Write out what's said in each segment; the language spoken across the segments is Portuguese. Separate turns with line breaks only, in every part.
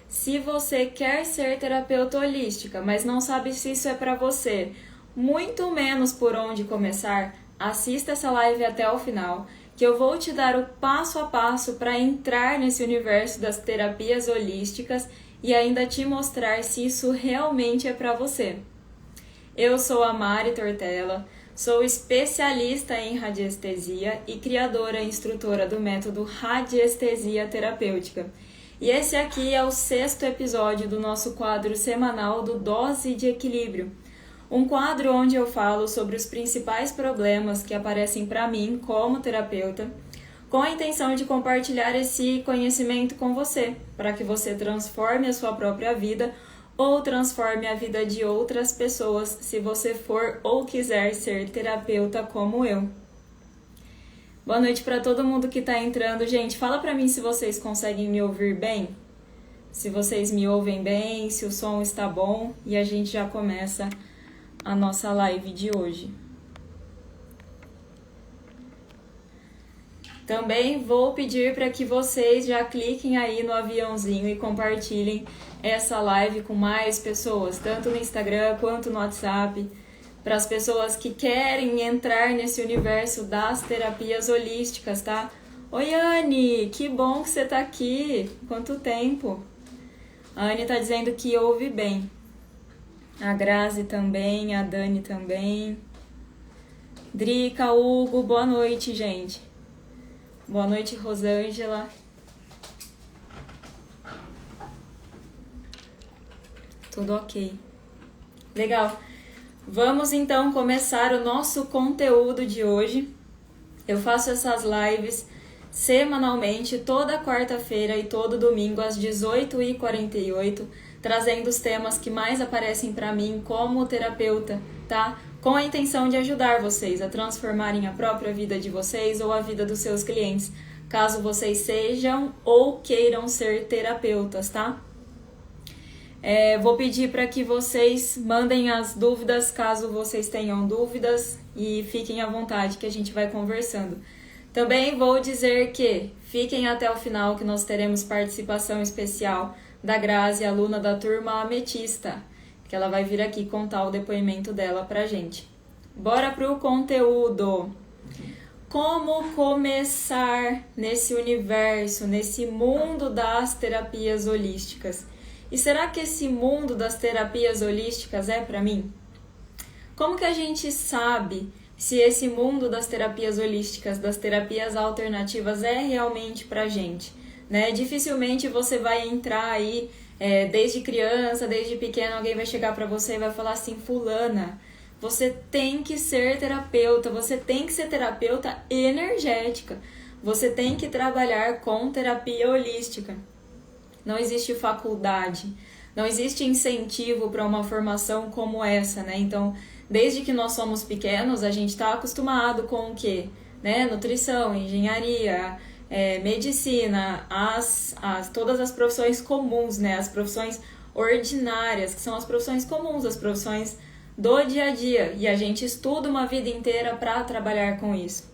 Se você quer ser terapeuta holística, mas não sabe se isso é para você, muito menos por onde começar, assista essa live até o final, que eu vou te dar o passo a passo para entrar nesse universo das terapias holísticas e ainda te mostrar se isso realmente é para você. Eu sou a Mari Tortella, sou especialista em radiestesia e criadora e instrutora do método Radiestesia Terapêutica. E esse aqui é o 6º episódio do nosso quadro semanal do Dose de Equilíbrio. Um quadro onde eu falo sobre os principais problemas que aparecem para mim como terapeuta, com a intenção de compartilhar esse conhecimento com você, para que você transforme a sua própria vida ou transforme a vida de outras pessoas, se você for ou quiser ser terapeuta como eu. Boa noite para todo mundo que está entrando. Gente, fala para mim se vocês conseguem me ouvir bem, se vocês me ouvem bem, se o som está bom, e a gente já começa a nossa live de hoje. Também vou pedir para que vocês já cliquem aí no aviãozinho e compartilhem essa live com mais pessoas, tanto no Instagram quanto no WhatsApp, para as pessoas que querem entrar nesse universo das terapias holísticas, tá? Oi, Anne, que bom que você tá aqui. Quanto tempo? A Anne tá dizendo que ouve bem. A Grazi também, a Dani também. Drica, Hugo, boa noite, gente. Boa noite, Rosângela. Tudo ok. Legal. Vamos então começar o nosso conteúdo de hoje. Eu faço essas lives semanalmente, toda quarta-feira e todo domingo às 18h48, trazendo os temas que mais aparecem para mim como terapeuta, tá? Com a intenção de ajudar vocês a transformarem a própria vida de vocês ou a vida dos seus clientes, caso vocês sejam ou queiram ser terapeutas, tá? Vou pedir para que vocês mandem as dúvidas, caso vocês tenham dúvidas, e fiquem à vontade que a gente vai conversando. Também vou dizer que fiquem até o final, que nós teremos participação especial da Grazi, aluna da turma Ametista, que ela vai vir aqui contar o depoimento dela pra gente. Bora pro conteúdo! Como começar nesse universo, nesse mundo das terapias holísticas? E será que esse mundo das terapias holísticas é para mim? Como que a gente sabe se esse mundo das terapias holísticas, das terapias alternativas é realmente pra gente? Né? Dificilmente você vai entrar aí, desde criança, desde pequeno, alguém vai chegar pra você e vai falar assim: fulana, você tem que ser terapeuta, você tem que ser terapeuta energética, você tem que trabalhar com terapia holística. Não existe faculdade, não existe incentivo para uma formação como essa, né? Então, desde que nós somos pequenos, a gente está acostumado com o quê? Né? Nutrição, engenharia, medicina, todas as profissões comuns, né? As profissões ordinárias, que são as profissões comuns, as profissões do dia a dia. E a gente estuda uma vida inteira para trabalhar com isso.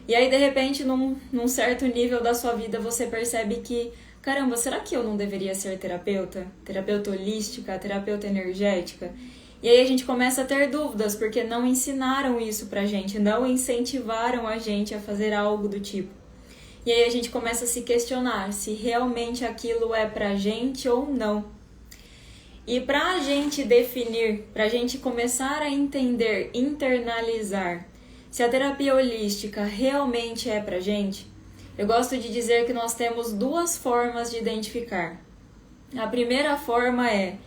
E aí, de repente, num certo nível da sua vida, você percebe que caramba, será que eu não deveria ser terapeuta? Terapeuta holística, terapeuta energética? E aí a gente começa a ter dúvidas, porque não ensinaram isso pra gente, não incentivaram a gente a fazer algo do tipo. E aí a gente começa a se questionar se realmente aquilo é pra gente ou não. E pra gente definir, pra gente começar a entender, internalizar, se a terapia holística realmente é pra gente, eu gosto de dizer que nós temos duas formas de identificar. A primeira forma é: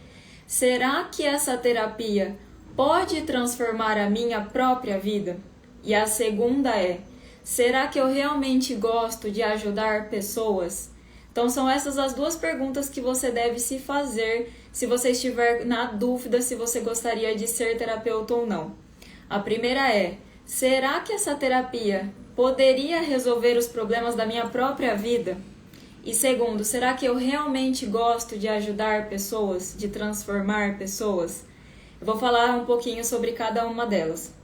será que essa terapia pode transformar a minha própria vida? E a segunda é: será que eu realmente gosto de ajudar pessoas? Então são essas as duas perguntas que você deve se fazer se você estiver na dúvida se você gostaria de ser terapeuta ou não. A primeira é: será que essa terapia poderia resolver os problemas da minha própria vida? E segundo, será que eu realmente gosto de ajudar pessoas, de transformar pessoas? Eu vou falar um pouquinho sobre cada uma delas.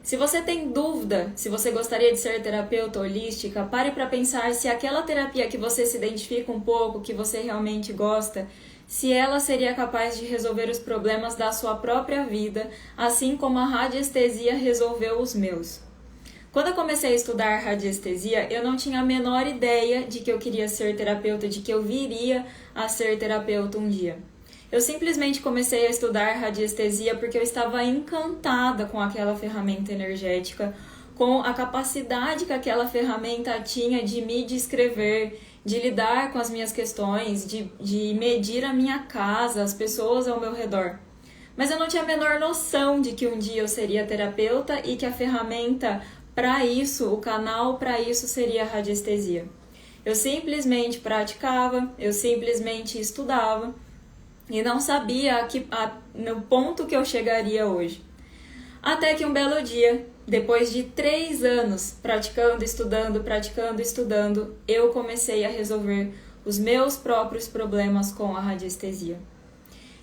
Se você tem dúvida se você gostaria de ser terapeuta holística, pare para pensar se aquela terapia que você se identifica um pouco, que você realmente gosta, se ela seria capaz de resolver os problemas da sua própria vida, assim como a radiestesia resolveu os meus. Quando eu comecei a estudar radiestesia, eu não tinha a menor ideia de que eu queria ser terapeuta, de que eu viria a ser terapeuta um dia. Eu simplesmente comecei a estudar radiestesia porque eu estava encantada com aquela ferramenta energética, com a capacidade que aquela ferramenta tinha de me descrever, de lidar com as minhas questões, de medir a minha casa, as pessoas ao meu redor. Mas eu não tinha a menor noção de que um dia eu seria terapeuta e que a ferramenta para isso, o canal para isso seria a radiestesia. Eu simplesmente praticava, eu simplesmente estudava e não sabia no ponto que eu chegaria hoje. Até que um belo dia, depois de 3 anos praticando, estudando, eu comecei a resolver os meus próprios problemas com a radiestesia.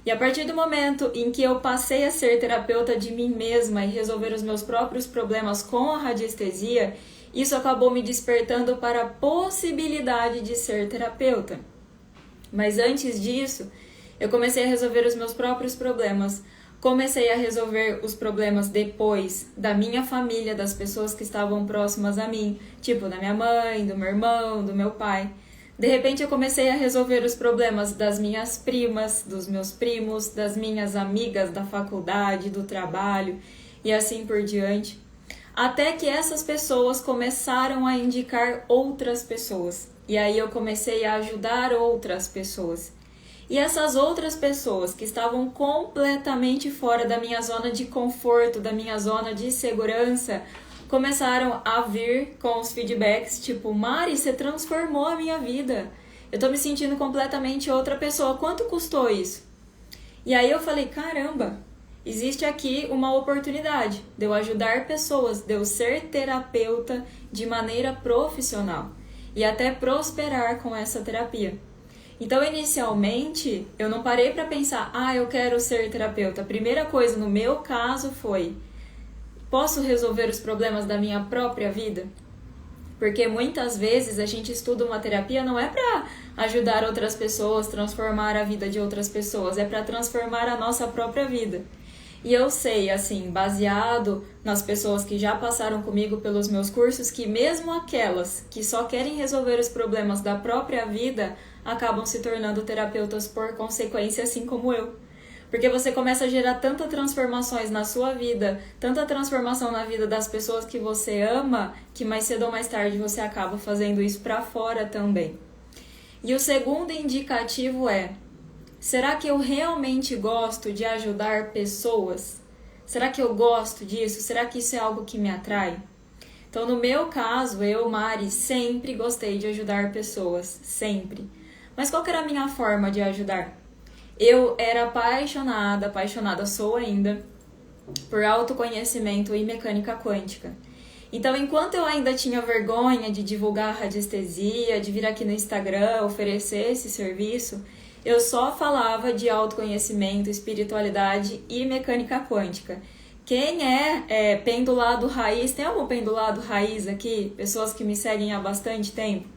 E a partir do momento em que eu passei a ser terapeuta de mim mesma e resolver os meus próprios problemas com a radiestesia, isso acabou me despertando para a possibilidade de ser terapeuta. Mas antes disso, eu comecei a resolver os meus próprios problemas. Comecei a resolver os problemas depois da minha família, das pessoas que estavam próximas a mim, tipo da minha mãe, do meu irmão, do meu pai. De repente eu comecei a resolver os problemas das minhas primas, dos meus primos, das minhas amigas da faculdade, do trabalho e assim por diante. Até que essas pessoas começaram a indicar outras pessoas. E aí eu comecei a ajudar outras pessoas. E essas outras pessoas que estavam completamente fora da minha zona de conforto, da minha zona de segurança, começaram a vir com os feedbacks tipo: Mari, você transformou a minha vida. Eu tô me sentindo completamente outra pessoa. Quanto custou isso? E aí eu falei, caramba, existe aqui uma oportunidade de eu ajudar pessoas, de eu ser terapeuta de maneira profissional e até prosperar com essa terapia. Então, inicialmente, eu não parei para pensar, eu quero ser terapeuta. A primeira coisa no meu caso foi: posso resolver os problemas da minha própria vida? Porque muitas vezes a gente estuda uma terapia não é para ajudar outras pessoas, transformar a vida de outras pessoas, é para transformar a nossa própria vida. E eu sei, assim, baseado nas pessoas que já passaram comigo pelos meus cursos, que mesmo aquelas que só querem resolver os problemas da própria vida acabam se tornando terapeutas por consequência, assim como eu. Porque você começa a gerar tantas transformações na sua vida, tanta transformação na vida das pessoas que você ama, que mais cedo ou mais tarde você acaba fazendo isso para fora também. E o segundo indicativo é: será que eu realmente gosto de ajudar pessoas? Será que eu gosto disso? Será que isso é algo que me atrai? Então, no meu caso, eu, Mari, sempre gostei de ajudar pessoas, sempre. Mas qual que era a minha forma de ajudar? Eu era apaixonada, sou ainda, por autoconhecimento e mecânica quântica. Então, enquanto eu ainda tinha vergonha de divulgar radiestesia, de vir aqui no Instagram oferecer esse serviço, eu só falava de autoconhecimento, espiritualidade e mecânica quântica. Quem é pendulado raiz, tem algum pendulado raiz aqui? Pessoas que me seguem há bastante tempo?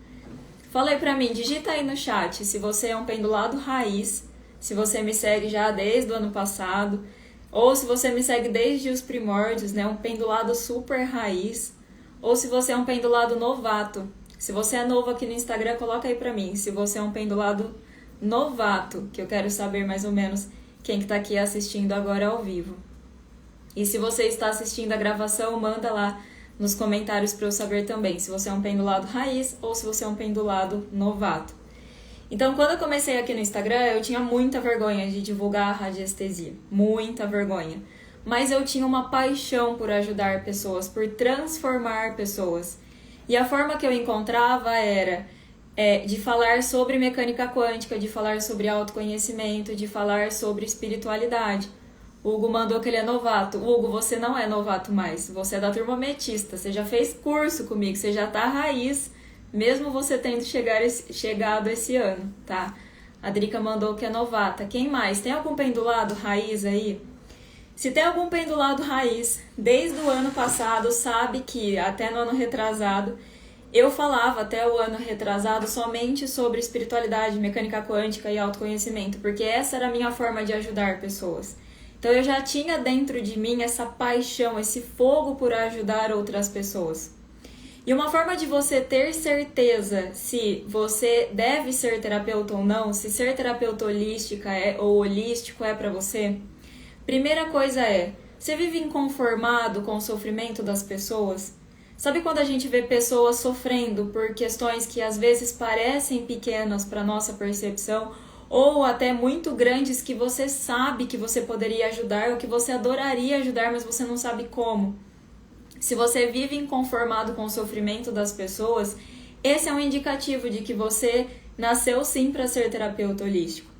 Fala aí pra mim, digita aí no chat se você é um pendulado raiz, se você me segue já desde o ano passado, ou se você me segue desde os primórdios, né, um pendulado super raiz, ou se você é um pendulado novato. Se você é novo aqui no Instagram, coloca aí pra mim, se você é um pendulado novato, que eu quero saber mais ou menos quem que tá aqui assistindo agora ao vivo. E se você está assistindo a gravação, manda lá nos comentários para eu saber também se você é um pendulado raiz ou se você é um pendulado novato. Então, quando eu comecei aqui no Instagram, eu tinha muita vergonha de divulgar a radiestesia, muita vergonha. Mas eu tinha uma paixão por ajudar pessoas, por transformar pessoas. E a forma que eu encontrava era de falar sobre mecânica quântica, de falar sobre autoconhecimento, de falar sobre espiritualidade. O Hugo mandou que ele é novato. Hugo, você não é novato mais, você é da turma ametista, você já fez curso comigo, você já tá raiz, mesmo você tendo chegado esse ano, tá? A Drica mandou que é novata. Quem mais? Tem algum pendulado raiz aí? Se tem algum pendulado raiz, desde o ano passado, sabe que até no ano retrasado, eu falava até o ano retrasado somente sobre espiritualidade, mecânica quântica e autoconhecimento, porque essa era a minha forma de ajudar pessoas. Então eu já tinha dentro de mim essa paixão, esse fogo por ajudar outras pessoas. E uma forma de você ter certeza se você deve ser terapeuta ou não, se ser terapeuta holística ou holístico é para você, primeira coisa é, você vive inconformado com o sofrimento das pessoas? Sabe quando a gente vê pessoas sofrendo por questões que às vezes parecem pequenas para nossa percepção ou até muito grandes que você sabe que você poderia ajudar ou que você adoraria ajudar, mas você não sabe como? Se você vive inconformado com o sofrimento das pessoas, esse é um indicativo de que você nasceu sim para ser terapeuta holístico.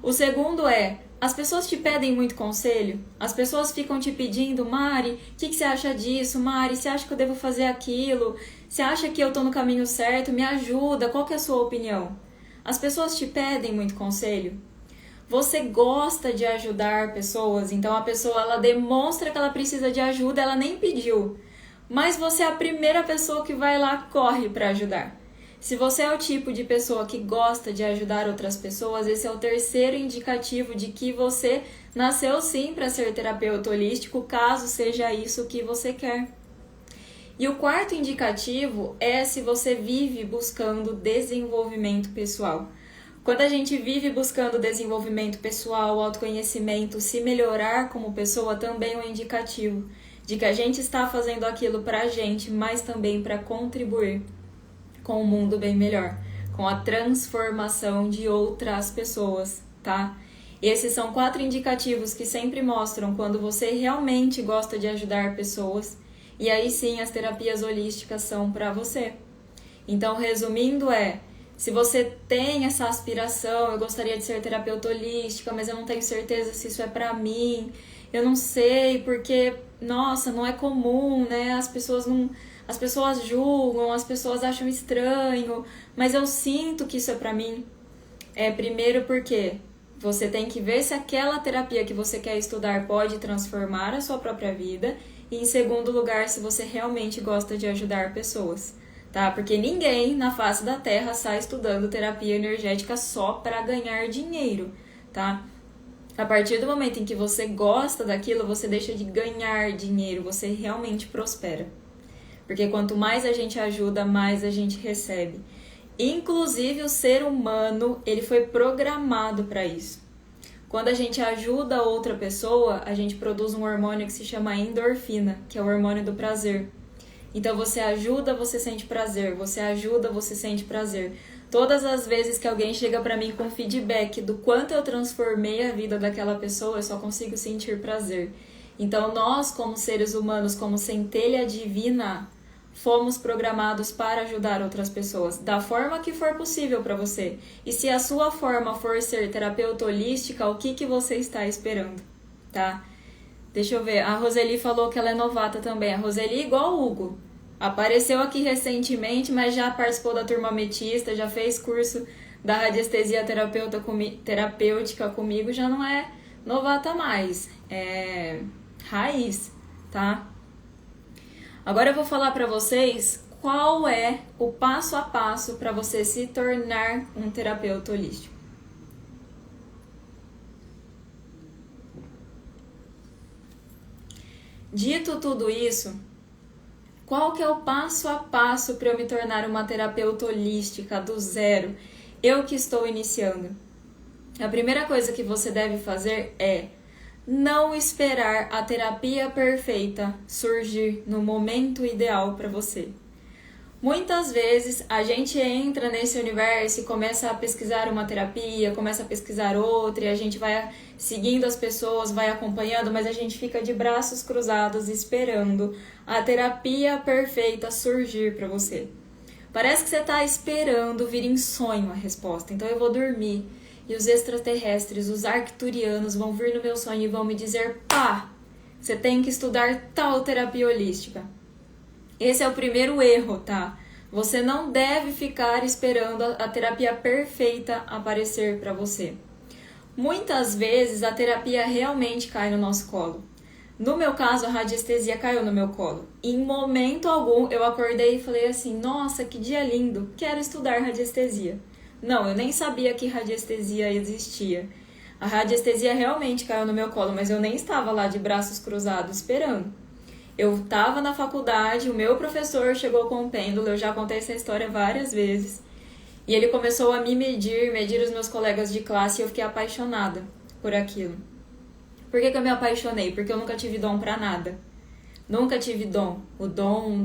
O segundo é, as pessoas te pedem muito conselho? As pessoas ficam te pedindo, Mari, o que você acha disso? Mari, você acha que eu devo fazer aquilo? Você acha que eu estou no caminho certo? Me ajuda, qual que é a sua opinião? As pessoas te pedem muito conselho? Você gosta de ajudar pessoas, então a pessoa ela demonstra que ela precisa de ajuda, ela nem pediu. Mas você é a primeira pessoa que vai lá, corre para ajudar. Se você é o tipo de pessoa que gosta de ajudar outras pessoas, esse é o terceiro indicativo de que você nasceu sim para ser terapeuta holístico, caso seja isso que você quer. E o quarto indicativo é se você vive buscando desenvolvimento pessoal. Quando a gente vive buscando desenvolvimento pessoal, autoconhecimento, se melhorar como pessoa, também é um indicativo de que a gente está fazendo aquilo para a gente, mas também para contribuir com um mundo bem melhor, com a transformação de outras pessoas, tá? Esses são 4 indicativos que sempre mostram quando você realmente gosta de ajudar pessoas, e aí sim as terapias holísticas são para você. Então, resumindo se você tem essa aspiração, eu gostaria de ser terapeuta holística, mas eu não tenho certeza se isso é pra mim, eu não sei, porque, nossa, não é comum, né? As pessoas julgam, as pessoas acham estranho, mas eu sinto que isso é pra mim. Primeiro porque você tem que ver se aquela terapia que você quer estudar pode transformar a sua própria vida, e em segundo lugar, se você realmente gosta de ajudar pessoas. Tá? Porque ninguém na face da Terra sai estudando terapia energética só para ganhar dinheiro, tá? A partir do momento em que você gosta daquilo, você deixa de ganhar dinheiro, você realmente prospera. Porque quanto mais a gente ajuda, mais a gente recebe. Inclusive o ser humano, ele foi programado para isso. Quando a gente ajuda outra pessoa, a gente produz um hormônio que se chama endorfina, que é o hormônio do prazer. Então você ajuda, você sente prazer, você ajuda, você sente prazer. Todas as vezes que alguém chega pra mim com feedback do quanto eu transformei a vida daquela pessoa, eu só consigo sentir prazer. Então nós, como seres humanos, como centelha divina, fomos programados para ajudar outras pessoas, da forma que for possível para você. E se a sua forma for ser terapeuta holística, o que você está esperando, tá? Deixa eu ver, a Roseli falou que ela é novata também. A Roseli é igual o Hugo. Apareceu aqui recentemente, mas já participou da turma ametista, já fez curso da radiestesia terapêutica comigo, já não é novata mais. É raiz, tá? Agora eu vou falar para vocês qual é o passo a passo para você se tornar um terapeuta holístico. Dito tudo isso, qual que é o passo a passo para eu me tornar uma terapeuta holística do zero? Eu que estou iniciando. A primeira coisa que você deve fazer é não esperar a terapia perfeita surgir no momento ideal para você. Muitas vezes a gente entra nesse universo e começa a pesquisar uma terapia, começa a pesquisar outra, e a gente vai seguindo as pessoas, vai acompanhando, mas a gente fica de braços cruzados esperando a terapia perfeita surgir para você. Parece que você está esperando vir em sonho a resposta. Então eu vou dormir e os extraterrestres, os arcturianos vão vir no meu sonho e vão me dizer: pá, você tem que estudar tal terapia holística. Esse é o primeiro erro, tá? Você não deve ficar esperando a terapia perfeita aparecer para você. Muitas vezes a terapia realmente cai no nosso colo. No meu caso, a radiestesia caiu no meu colo. Em momento algum, eu acordei e falei assim, nossa, que dia lindo, quero estudar radiestesia. Não, eu nem sabia que radiestesia existia. A radiestesia realmente caiu no meu colo, mas eu nem estava lá de braços cruzados esperando. Eu estava na faculdade, o meu professor chegou com um pêndulo, eu já contei essa história várias vezes. E ele começou a me medir os meus colegas de classe e eu fiquei apaixonada por aquilo. Por que eu me apaixonei? Porque eu nunca tive dom pra nada. Nunca tive dom. O dom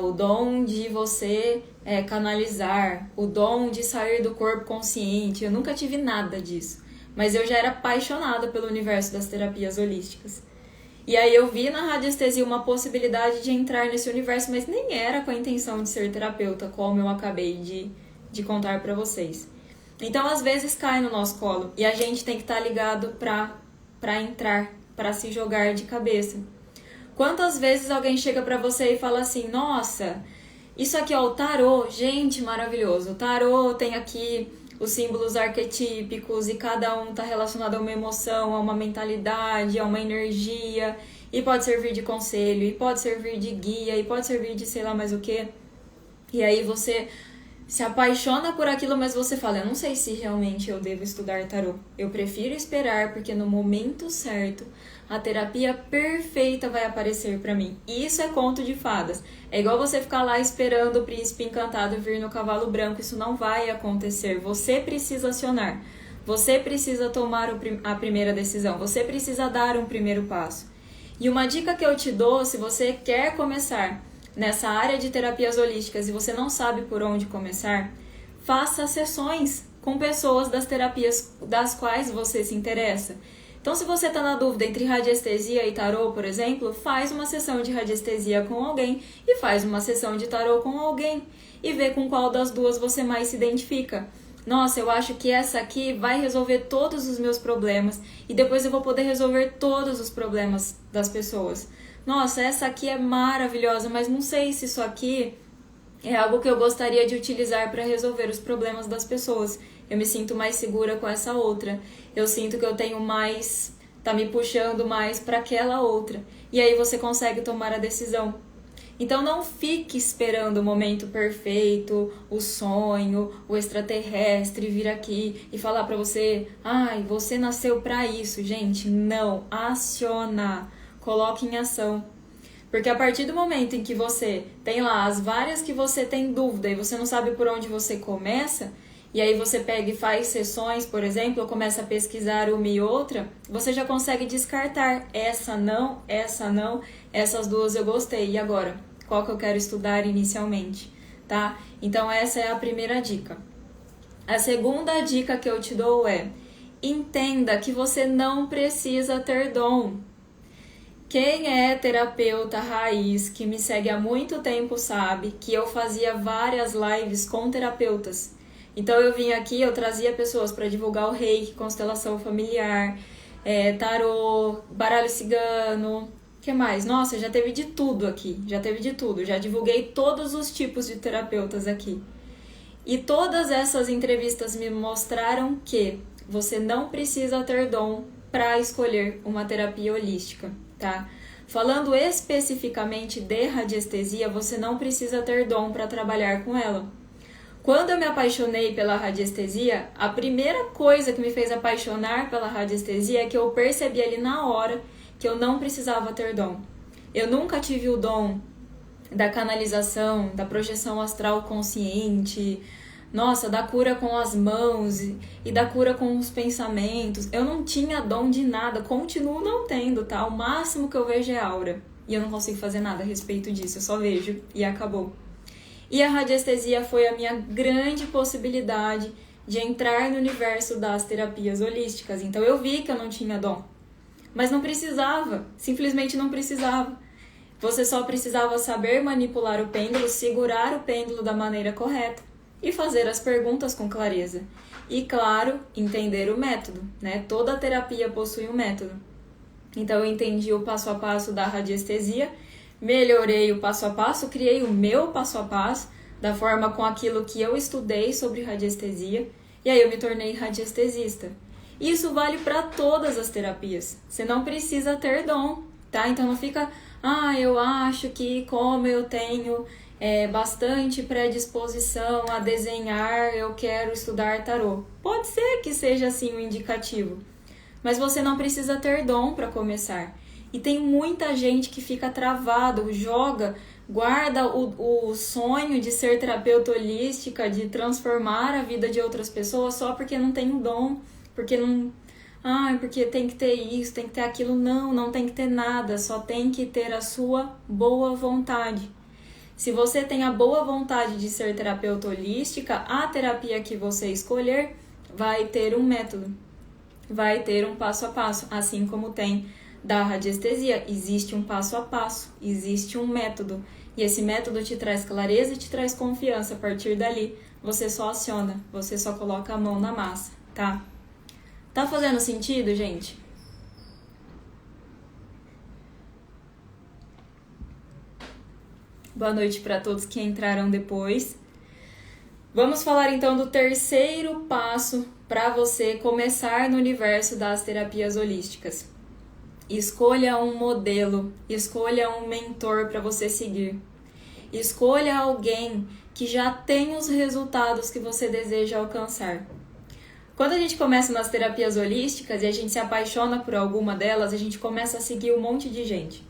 o dom de você canalizar. O dom de sair do corpo consciente. Eu nunca tive nada disso. Mas eu já era apaixonada pelo universo das terapias holísticas. E aí eu vi na radiestesia uma possibilidade de entrar nesse universo, mas nem era com a intenção de ser terapeuta, como eu acabei de contar pra vocês. Então, às vezes, cai no nosso colo. E a gente tem que estar ligado pra entrar, pra se jogar de cabeça. Quantas vezes alguém chega pra você e fala assim, nossa, isso aqui, ó, o tarô, gente, maravilhoso. O tarô tem aqui os símbolos arquetípicos e cada um tá relacionado a uma emoção, a uma mentalidade, a uma energia. E pode servir de conselho, e pode servir de guia, e pode servir de sei lá mais o quê. E aí você se apaixona por aquilo, mas você fala, eu não sei se realmente eu devo estudar tarô. Eu prefiro esperar, porque no momento certo, a terapia perfeita vai aparecer pra mim. E isso é conto de fadas. É igual você ficar lá esperando o príncipe encantado vir no cavalo branco. Isso não vai acontecer. Você precisa acionar. Você precisa tomar a primeira decisão. Você precisa dar um primeiro passo. E uma dica que eu te dou, se você quer começar nessa área de terapias holísticas e você não sabe por onde começar, faça sessões com pessoas das terapias das quais você se interessa. Então, se você está na dúvida entre radiestesia e tarô, por exemplo, faz uma sessão de radiestesia com alguém e faz uma sessão de tarô com alguém e vê com qual das duas você mais se identifica. Nossa, eu acho que essa aqui vai resolver todos os meus problemas e depois eu vou poder resolver todos os problemas das pessoas. Nossa, essa aqui é maravilhosa, mas não sei se isso aqui é algo que eu gostaria de utilizar para resolver os problemas das pessoas. Eu me sinto mais segura com essa outra. Eu sinto que eu tenho mais, tá me puxando mais para aquela outra. E aí você consegue tomar a decisão. Então não fique esperando o momento perfeito, o sonho, o extraterrestre vir aqui e falar para você, ai, você nasceu para isso, gente. Não, aciona. Coloque em ação. Porque a partir do momento em que você tem lá as várias que você tem dúvida e você não sabe por onde você começa, e aí você pega e faz sessões, por exemplo, ou começa a pesquisar uma e outra, você já consegue descartar essa não, essas duas eu gostei. E agora? Qual que eu quero estudar inicialmente? Tá? Então essa é a primeira dica. A segunda dica que eu te dou é, entenda que você não precisa ter dom. Quem é terapeuta raiz, que me segue há muito tempo, sabe que eu fazia várias lives com terapeutas. Então eu vim aqui, eu trazia pessoas para divulgar o reiki, constelação familiar, tarô, baralho cigano, o que mais? Nossa, já teve de tudo aqui, já divulguei todos os tipos de terapeutas aqui. E todas essas entrevistas me mostraram que você não precisa ter dom para escolher uma terapia holística. Tá? Falando especificamente de radiestesia, você não precisa ter dom para trabalhar com ela. Quando eu me apaixonei pela radiestesia, a primeira coisa que me fez apaixonar pela radiestesia é que eu percebi ali na hora que eu não precisava ter dom. Eu nunca tive o dom da canalização, da projeção astral consciente, nossa, da cura com as mãos e da cura com os pensamentos. Eu não tinha dom de nada, continuo não tendo, tá? O máximo que eu vejo é aura. E eu não consigo fazer nada a respeito disso, eu só vejo e acabou. E a radiestesia foi a minha grande possibilidade de entrar no universo das terapias holísticas. Então eu vi que eu não tinha dom. Mas não precisava, simplesmente não precisava. Você só precisava saber manipular o pêndulo, segurar o pêndulo da maneira correta e fazer as perguntas com clareza. E, claro, entender o método, né? Toda terapia possui um método. Então, eu entendi o passo a passo da radiestesia, melhorei o passo a passo, criei o meu passo a passo, da forma com aquilo que eu estudei sobre radiestesia, e aí eu me tornei radiestesista. Isso vale para todas as terapias. Você não precisa ter dom, tá? Então não fica, eu acho que como eu tenho bastante predisposição a desenhar, eu quero estudar tarô. Pode ser que seja assim um indicativo, mas você não precisa ter dom para começar. E tem muita gente que fica travado, guarda o sonho de ser terapeuta holística, de transformar a vida de outras pessoas só porque não tem um dom, porque não... porque tem que ter isso, tem que ter aquilo. Não tem que ter nada, só tem que ter a sua boa vontade. Se você tem a boa vontade de ser terapeuta holística, a terapia que você escolher vai ter um método, vai ter um passo a passo, assim como tem da radiestesia. Existe um passo a passo, existe um método, e esse método te traz clareza e te traz confiança. A partir dali, você só aciona, você só coloca a mão na massa, tá? Tá fazendo sentido, gente? Boa noite para todos que entraram depois. Vamos falar então do terceiro passo para você começar no universo das terapias holísticas. Escolha um modelo, escolha um mentor para você seguir. Escolha alguém que já tem os resultados que você deseja alcançar. Quando a gente começa nas terapias holísticas e a gente se apaixona por alguma delas, a gente começa a seguir um monte de gente.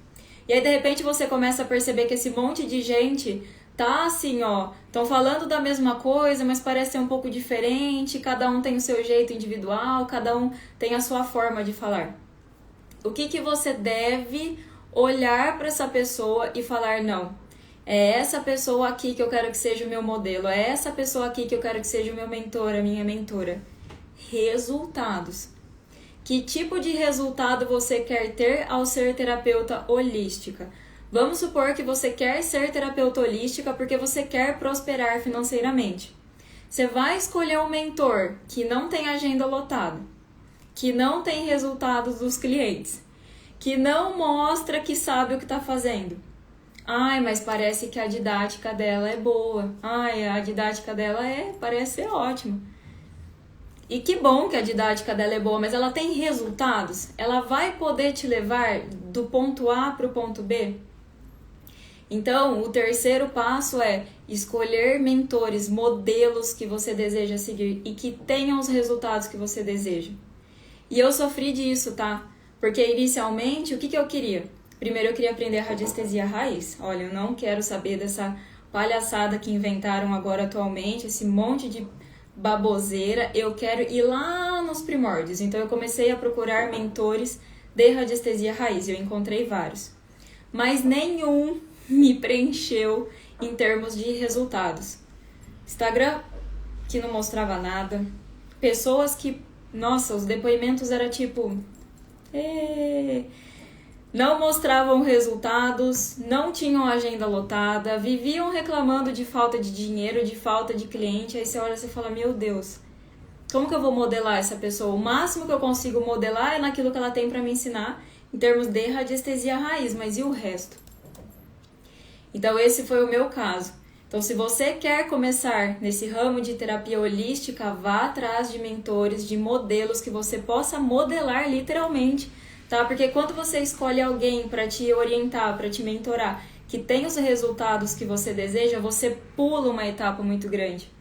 E aí, de repente, você começa a perceber que esse monte de gente tá assim, estão falando da mesma coisa, mas parece ser um pouco diferente, cada um tem o seu jeito individual, cada um tem a sua forma de falar. O que você deve olhar para essa pessoa e falar, não, é essa pessoa aqui que eu quero que seja o meu modelo, é essa pessoa aqui que eu quero que seja o meu mentor, a minha mentora. Resultados. Que tipo de resultado você quer ter ao ser terapeuta holística? Vamos supor que você quer ser terapeuta holística porque você quer prosperar financeiramente. Você vai escolher um mentor que não tem agenda lotada, que não tem resultados dos clientes, que não mostra que sabe o que está fazendo. Mas parece que a didática dela é boa. A didática dela parece ser ótima. E que bom que a didática dela é boa, mas ela tem resultados? Ela vai poder te levar do ponto A para o ponto B? Então, o terceiro passo é escolher mentores, modelos que você deseja seguir e que tenham os resultados que você deseja. E eu sofri disso, tá? Porque inicialmente, o que eu queria? Primeiro eu queria aprender a radiestesia raiz. Olha, eu não quero saber dessa palhaçada que inventaram agora atualmente, esse monte de baboseira. Eu quero ir lá nos primórdios. Então eu comecei a procurar mentores de radiestesia raiz. Eu encontrei vários. Mas nenhum me preencheu em termos de resultados. Instagram que não mostrava nada. Pessoas que, nossa, os depoimentos eram tipo... não mostravam resultados, não tinham agenda lotada, viviam reclamando de falta de dinheiro, de falta de cliente. Aí você olha e fala, meu Deus, como que eu vou modelar essa pessoa? O máximo que eu consigo modelar é naquilo que ela tem para me ensinar, em termos de radiestesia raiz, mas e o resto? Então esse foi o meu caso. Então se você quer começar nesse ramo de terapia holística, vá atrás de mentores, de modelos que você possa modelar literalmente, tá? Porque quando você escolhe alguém para te orientar, para te mentorar, que tem os resultados que você deseja, você pula uma etapa muito grande.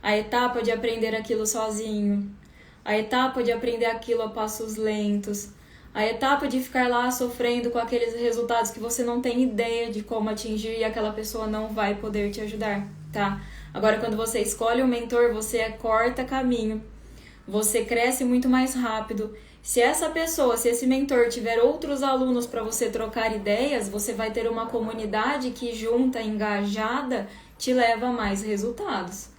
A etapa de aprender aquilo sozinho, a etapa de aprender aquilo a passos lentos, a etapa de ficar lá sofrendo com aqueles resultados que você não tem ideia de como atingir e aquela pessoa não vai poder te ajudar, tá? Agora, quando você escolhe um mentor, você corta caminho, você cresce muito mais rápido. Se essa pessoa, se esse mentor tiver outros alunos para você trocar ideias, você vai ter uma comunidade que junta, engajada, te leva a mais resultados.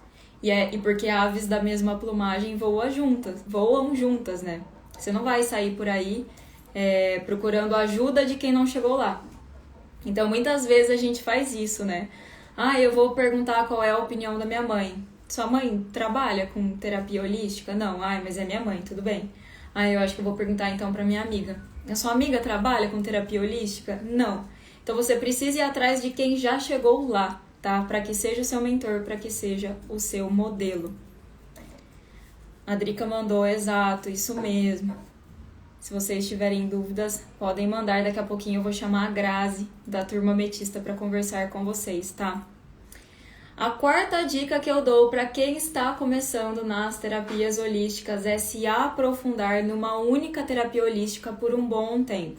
E porque aves da mesma plumagem voam juntas, né? Você não vai sair por aí procurando ajuda de quem não chegou lá. Então, muitas vezes a gente faz isso, né? Eu vou perguntar qual é a opinião da minha mãe. Sua mãe trabalha com terapia holística? Não. Mas é minha mãe, tudo bem. Eu acho que eu vou perguntar então para minha amiga. A sua amiga trabalha com terapia holística? Não. Então você precisa ir atrás de quem já chegou lá, tá? Para que seja o seu mentor, para que seja o seu modelo. A Drica mandou, exato, isso mesmo. Se vocês tiverem dúvidas, podem mandar. Daqui a pouquinho eu vou chamar a Grazi, da Turma Ametista, para conversar com vocês, tá? A quarta dica que eu dou para quem está começando nas terapias holísticas é se aprofundar numa única terapia holística por um bom tempo.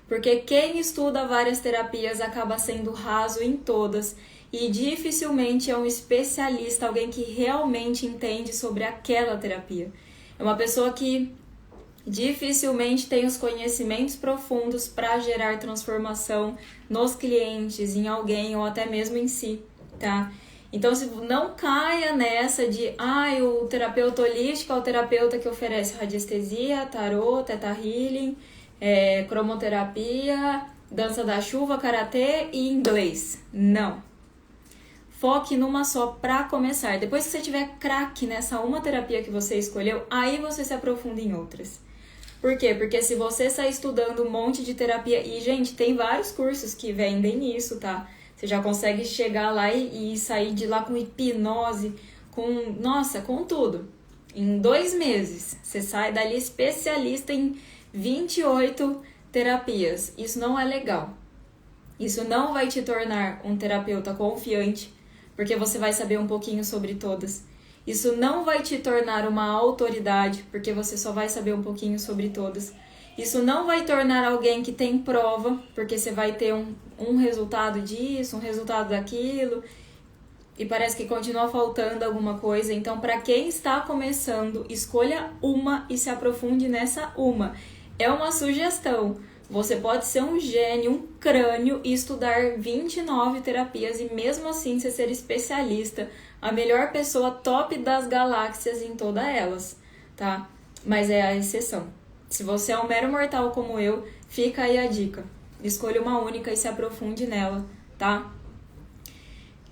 Porque quem estuda várias terapias acaba sendo raso em todas e dificilmente é um especialista, alguém que realmente entende sobre aquela terapia. É uma pessoa que dificilmente tem os conhecimentos profundos para gerar transformação nos clientes, em alguém ou até mesmo em si, tá? Então, não caia nessa de, o terapeuta holístico é o terapeuta que oferece radiestesia, tarô, teta healing, cromoterapia, dança da chuva, karatê e inglês. Não. Foque numa só para começar. Depois que você tiver craque nessa uma terapia que você escolheu, aí você se aprofunda em outras. Por quê? Porque se você está estudando um monte de terapia, e gente, tem vários cursos que vendem isso, tá? Você já consegue chegar lá e sair de lá com hipnose, com tudo. Em 2 meses, você sai dali especialista em 28 terapias. Isso não é legal. Isso não vai te tornar um terapeuta confiante, porque você vai saber um pouquinho sobre todas. Isso não vai te tornar uma autoridade, porque você só vai saber um pouquinho sobre todas. Isso não vai tornar alguém que tem prova, porque você vai ter um resultado disso, um resultado daquilo, e parece que continua faltando alguma coisa. Então, para quem está começando, escolha uma e se aprofunde nessa uma. É uma sugestão. Você pode ser um gênio, um crânio e estudar 29 terapias e mesmo assim você ser especialista, a melhor pessoa top das galáxias em todas elas, tá? Mas é a exceção. Se você é um mero mortal como eu, fica aí a dica. Escolha uma única e se aprofunde nela, tá?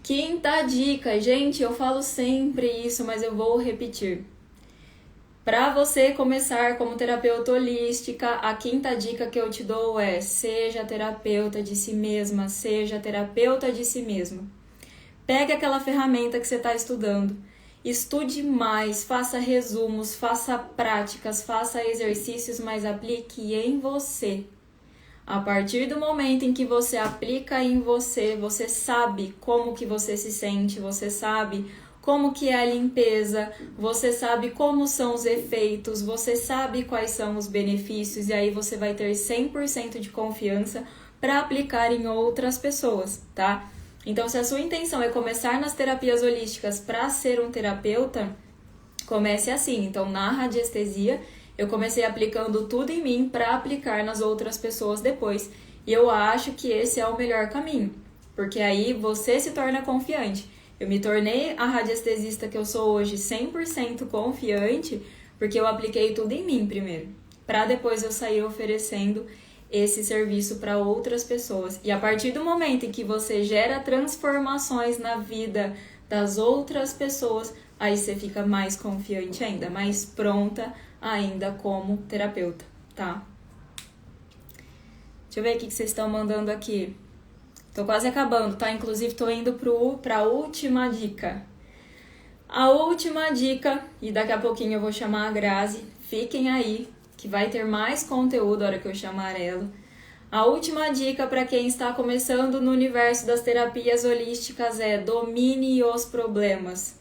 Quinta dica, gente, eu falo sempre isso, mas eu vou repetir. Para você começar como terapeuta holística, a quinta dica que eu te dou é: seja terapeuta de si mesma, seja terapeuta de si mesmo. Pegue aquela ferramenta que você está estudando, estude mais, faça resumos, faça práticas, faça exercícios, mas aplique em você. A partir do momento em que você aplica em você, você sabe como que você se sente, você sabe como que é a limpeza, você sabe como são os efeitos, você sabe quais são os benefícios e aí você vai ter 100% de confiança para aplicar em outras pessoas, tá? Então, se a sua intenção é começar nas terapias holísticas para ser um terapeuta, comece assim. Então, na radiestesia, eu comecei aplicando tudo em mim para aplicar nas outras pessoas depois. E eu acho que esse é o melhor caminho, porque aí você se torna confiante. Eu me tornei a radiestesista que eu sou hoje 100% confiante porque eu apliquei tudo em mim primeiro, para depois eu sair oferecendo esse serviço para outras pessoas. E a partir do momento em que você gera transformações na vida das outras pessoas, aí você fica mais confiante ainda, mais pronta ainda como terapeuta, tá? Deixa eu ver o que vocês estão mandando aqui. Tô quase acabando, tá? Inclusive, tô indo pra última dica. A última dica, e daqui a pouquinho eu vou chamar a Grazi. Fiquem aí, que vai ter mais conteúdo na hora que eu chamar ela. A última dica para quem está começando no universo das terapias holísticas é: domine os problemas.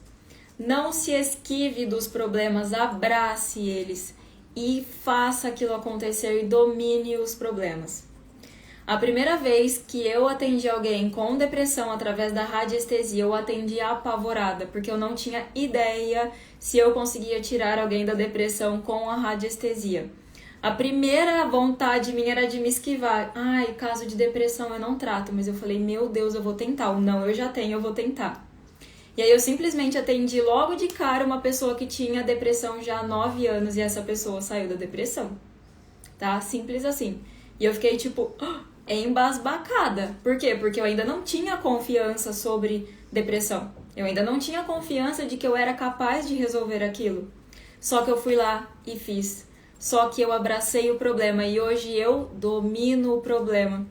Não se esquive dos problemas, abrace eles e faça aquilo acontecer e domine os problemas. A primeira vez que eu atendi alguém com depressão através da radiestesia, eu atendi apavorada, porque eu não tinha ideia se eu conseguia tirar alguém da depressão com a radiestesia. A primeira vontade minha era de me esquivar. Caso de depressão eu não trato, mas eu falei, meu Deus, eu vou tentar. Não, eu já tenho, eu vou tentar. E aí eu simplesmente atendi logo de cara uma pessoa que tinha depressão já há 9 anos e essa pessoa saiu da depressão, tá? Simples assim. E eu fiquei tipo... embasbacada. Por quê? Porque eu ainda não tinha confiança sobre depressão. Eu ainda não tinha confiança de que eu era capaz de resolver aquilo. Só que eu fui lá e fiz. Só que eu abracei o problema e hoje eu domino o problema.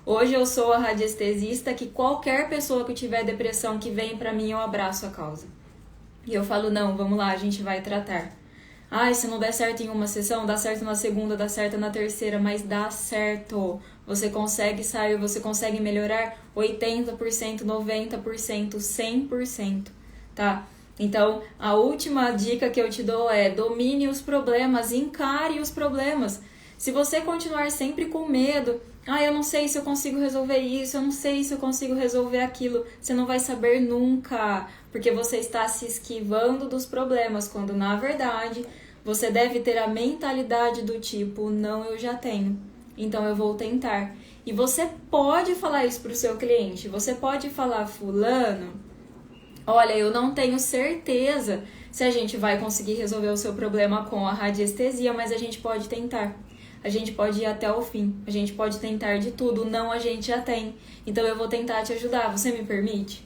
Hoje eu sou a radiestesista que qualquer pessoa que tiver depressão que vem pra mim, eu abraço a causa. E eu falo, não, vamos lá, a gente vai tratar. Ai, se não der certo em uma sessão, dá certo na segunda, dá certo na terceira, mas dá certo. Você consegue sair, você consegue melhorar 80%, 90%, 100%, tá? Então, a última dica que eu te dou é: domine os problemas, encare os problemas. Se você continuar sempre com medo, eu não sei se eu consigo resolver isso, eu não sei se eu consigo resolver aquilo, você não vai saber nunca, porque você está se esquivando dos problemas, quando na verdade você deve ter a mentalidade do tipo: não, eu já tenho, então eu vou tentar. E você pode falar isso para o seu cliente, você pode falar: fulano, olha, eu não tenho certeza se a gente vai conseguir resolver o seu problema com a radiestesia, mas a gente pode tentar. A gente pode ir até o fim, a gente pode tentar de tudo, não a gente já tem. Então eu vou tentar te ajudar, você me permite?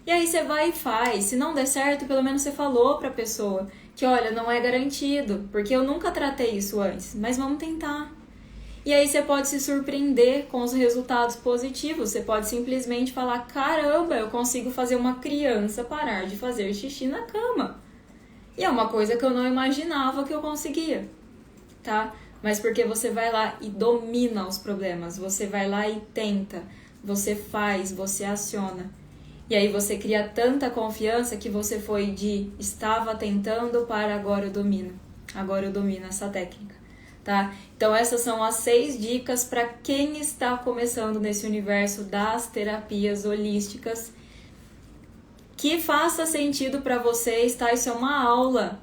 E aí você vai e faz. Se não der certo, pelo menos você falou pra pessoa que, olha, não é garantido, porque eu nunca tratei isso antes, mas vamos tentar. E aí você pode se surpreender com os resultados positivos. Você pode simplesmente falar: caramba, eu consigo fazer uma criança parar de fazer xixi na cama. E é uma coisa que eu não imaginava que eu conseguia, tá? Mas porque você vai lá e domina os problemas, você vai lá e tenta, você faz, você aciona. E aí você cria tanta confiança que você foi de estava tentando para agora eu domino. Agora eu domino essa técnica, tá? Então essas são as 6 dicas para quem está começando nesse universo das terapias holísticas. Que faça sentido para vocês, tá? Isso é uma aula.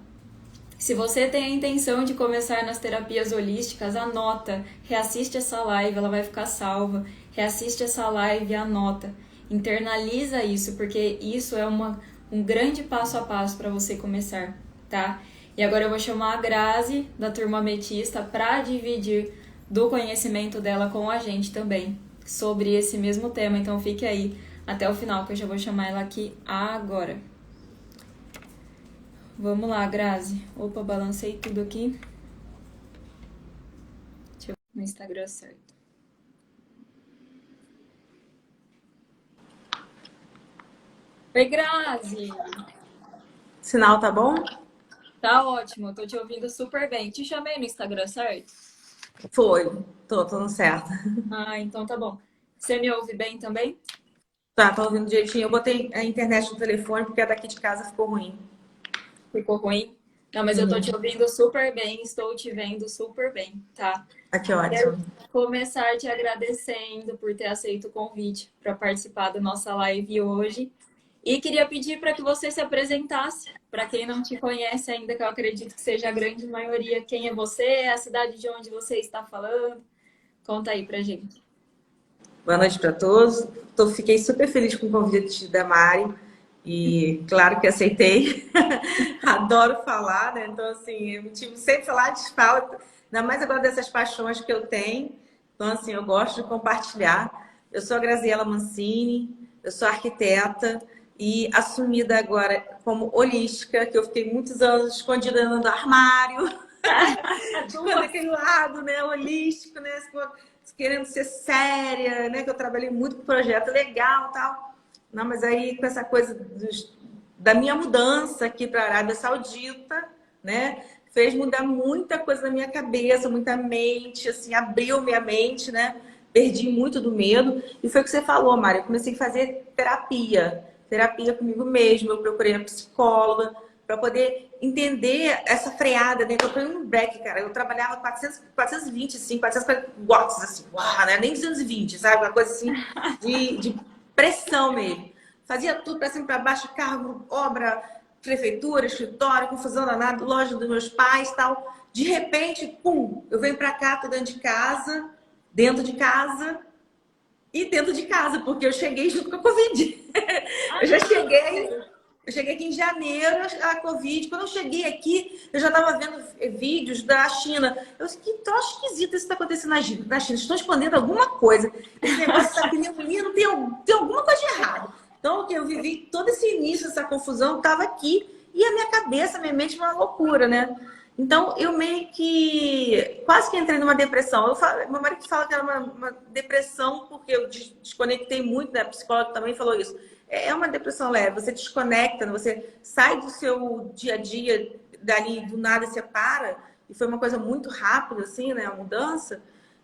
Se você tem a intenção de começar nas terapias holísticas, anota, reassiste essa live, ela vai ficar salva. Reassiste essa live e anota. Internaliza isso, porque isso é um grande passo a passo para você começar, tá? E agora eu vou chamar a Grazi, da Turma Ametista, para dividir do conhecimento dela com a gente também, sobre esse mesmo tema. Então fique aí até o final, que eu já vou chamar ela aqui agora. Vamos lá, Grazi. Opa, balancei tudo aqui. Deixa eu ver no Instagram certo. Oi, Grazi.
Sinal tá bom?
Tá ótimo, eu tô te ouvindo super bem. Te chamei no Instagram certo?
Foi. Tô no certo.
Então tá bom. Você me ouve bem também?
Tá ouvindo direitinho. Eu botei a internet no telefone porque a daqui de casa ficou ruim.
Ficou ruim? Não, mas eu tô te ouvindo super bem, estou te vendo super bem, tá?
Aqui, ótimo.
Quero começar te agradecendo por ter aceito o convite para participar da nossa live hoje. E queria pedir para que você se apresentasse, para quem não te conhece ainda, que eu acredito que seja a grande maioria. Quem é você? A cidade de onde você está falando? Conta aí pra gente.
Boa noite para todos. Fiquei super feliz com o convite da Mari. E claro que aceitei. Adoro falar, né? Então, assim, eu motivo sempre falar de falta, ainda mais agora dessas paixões que eu tenho. Então, assim, eu gosto de compartilhar. Eu sou a Graziela Mancini, eu sou arquiteta e assumida agora como holística, que eu fiquei muitos anos escondida no armário, ficando daquele lado, né, holístico, né, querendo ser séria, né, que eu trabalhei muito com projeto legal e tal. Não, mas aí com essa coisa da minha mudança aqui para a Arábia Saudita, né, fez mudar muita coisa na minha cabeça, muita mente, assim, abriu minha mente, né? Perdi muito do medo. E foi o que você falou, Mari. Eu comecei a fazer terapia comigo mesma. Eu procurei a psicóloga para poder entender essa freada, né? Eu fui um break, cara. Eu trabalhava 425, 440 watts, assim, uau, né? Nem 220, sabe? Uma coisa assim de pressão mesmo. Fazia tudo para cima, para baixo, carro, obra, prefeitura, escritório, confusão danada, loja dos meus pais, tal. De repente, pum, eu venho para cá, tô dentro de casa e dentro de casa, porque eu cheguei junto com a Covid. Eu cheguei aqui em janeiro, a Covid. Quando eu cheguei aqui, eu já estava vendo vídeos da China. Eu disse, que troço esquisito isso está acontecendo na China. Estão escondendo alguma coisa. Esse negócio dessa pneumonia, não tem alguma coisa de errado. Então, eu vivi todo esse início, essa confusão, estava aqui. E a minha cabeça, a minha mente, uma loucura, né? Então, eu meio que quase que entrei numa depressão. Meu marido fala que era uma depressão porque eu desconectei muito, né? A psicóloga também falou isso. É uma depressão leve, você desconecta, você sai do seu dia a dia, dali do nada separa, e foi uma coisa muito rápida, assim, né, a mudança.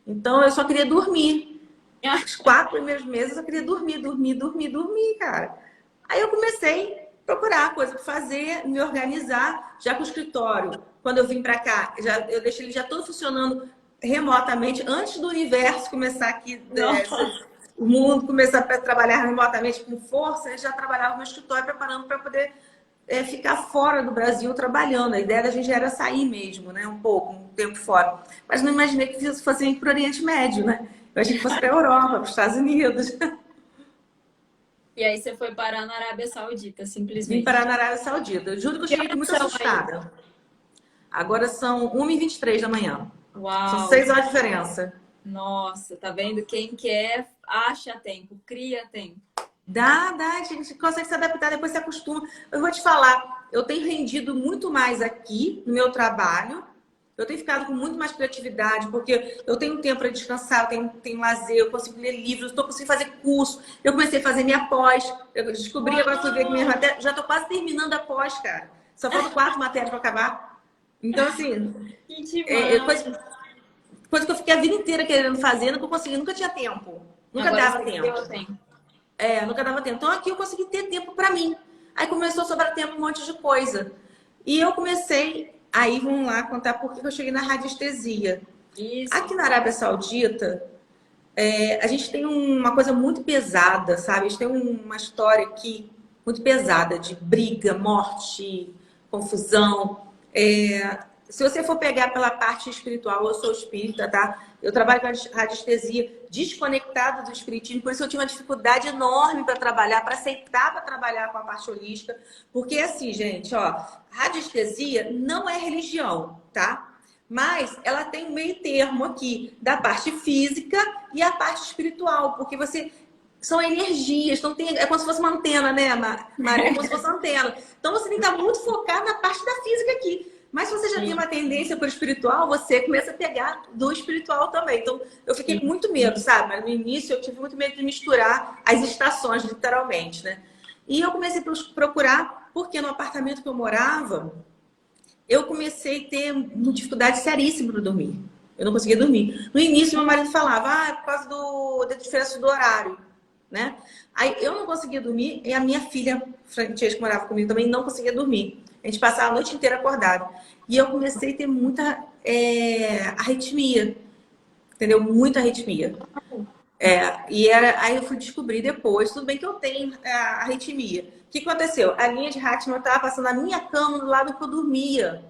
Então, eu só queria dormir. Os 4 primeiros meses eu queria dormir, cara. Aí eu comecei a procurar coisa para fazer, me organizar, já com o escritório. Quando eu vim para cá, eu deixei ele já todo funcionando remotamente, antes do universo começar aqui, o mundo começar a trabalhar remotamente com força, eu já trabalhava no escritório preparando para poder ficar fora do Brasil trabalhando. A ideia da gente era sair mesmo, né? Um tempo fora. Mas não imaginei que isso fosse ir para o Oriente Médio, né? Eu achei que fosse para a Europa, para os Estados Unidos.
E aí você foi parar na Arábia Saudita, simplesmente.
Vim parar na Arábia Saudita. Eu juro que eu cheguei muito assustada. Agora são 1h23 da manhã.
Uau!
São 6 horas de diferença.
Nossa, tá vendo? Quem quer, acha tempo, cria tempo.
Dá, a gente consegue se adaptar, depois se acostuma. Eu vou te falar, eu tenho rendido muito mais aqui no meu trabalho. Eu tenho ficado com muito mais criatividade, porque eu tenho tempo para descansar, eu tenho lazer, eu consigo ler livros, eu consigo fazer curso. Eu comecei a fazer minha pós, eu descobri, agora fui ver que minha matéria, já estou quase terminando a pós, cara. Só faltam 4 matérias para acabar. Então, assim, coisa que eu fiquei a vida inteira querendo fazer, nunca consegui, nunca tinha tempo. Nunca dava tempo. Nunca dava tempo. Então, aqui eu consegui ter tempo para mim. Aí começou a sobrar tempo um monte de coisa. E eu comecei... Aí, vamos lá contar por que eu cheguei na radiestesia.
Isso.
Aqui na Arábia Saudita, a gente tem uma coisa muito pesada, sabe? A gente tem uma história aqui muito pesada de briga, morte, confusão. Se você for pegar pela parte espiritual, eu sou espírita, tá? Eu trabalho com a radiestesia desconectada do espiritismo, por isso eu tinha uma dificuldade enorme para trabalhar, para aceitar para trabalhar com a parte holística. Porque assim, gente, ó, radiestesia não é religião, tá? Mas ela tem um meio termo aqui da parte física e a parte espiritual, porque são energias, então é como se fosse uma antena, né, Maria? É como se fosse uma antena. Então você tem que estar muito focado na parte da física aqui. Mas se você já tem uma tendência para o espiritual, você começa a pegar do espiritual também. Então, eu fiquei com muito medo, sabe? Mas no início eu tive muito medo de misturar as estações, literalmente, né? E eu comecei a procurar, porque no apartamento que eu morava, eu comecei a ter uma dificuldade seríssima para dormir. Eu não conseguia dormir. No início, meu marido falava, é por causa da diferença do horário, né? Aí eu não conseguia dormir e a minha filha, Francesca, que morava comigo, também não conseguia dormir. A gente passava a noite inteira acordado. E eu comecei a ter muita arritmia. Entendeu? Muita arritmia. Aí eu fui descobrir depois, tudo bem que eu tenho arritmia. O que aconteceu? A linha de Hartmann estava passando na minha cama, do lado que eu dormia.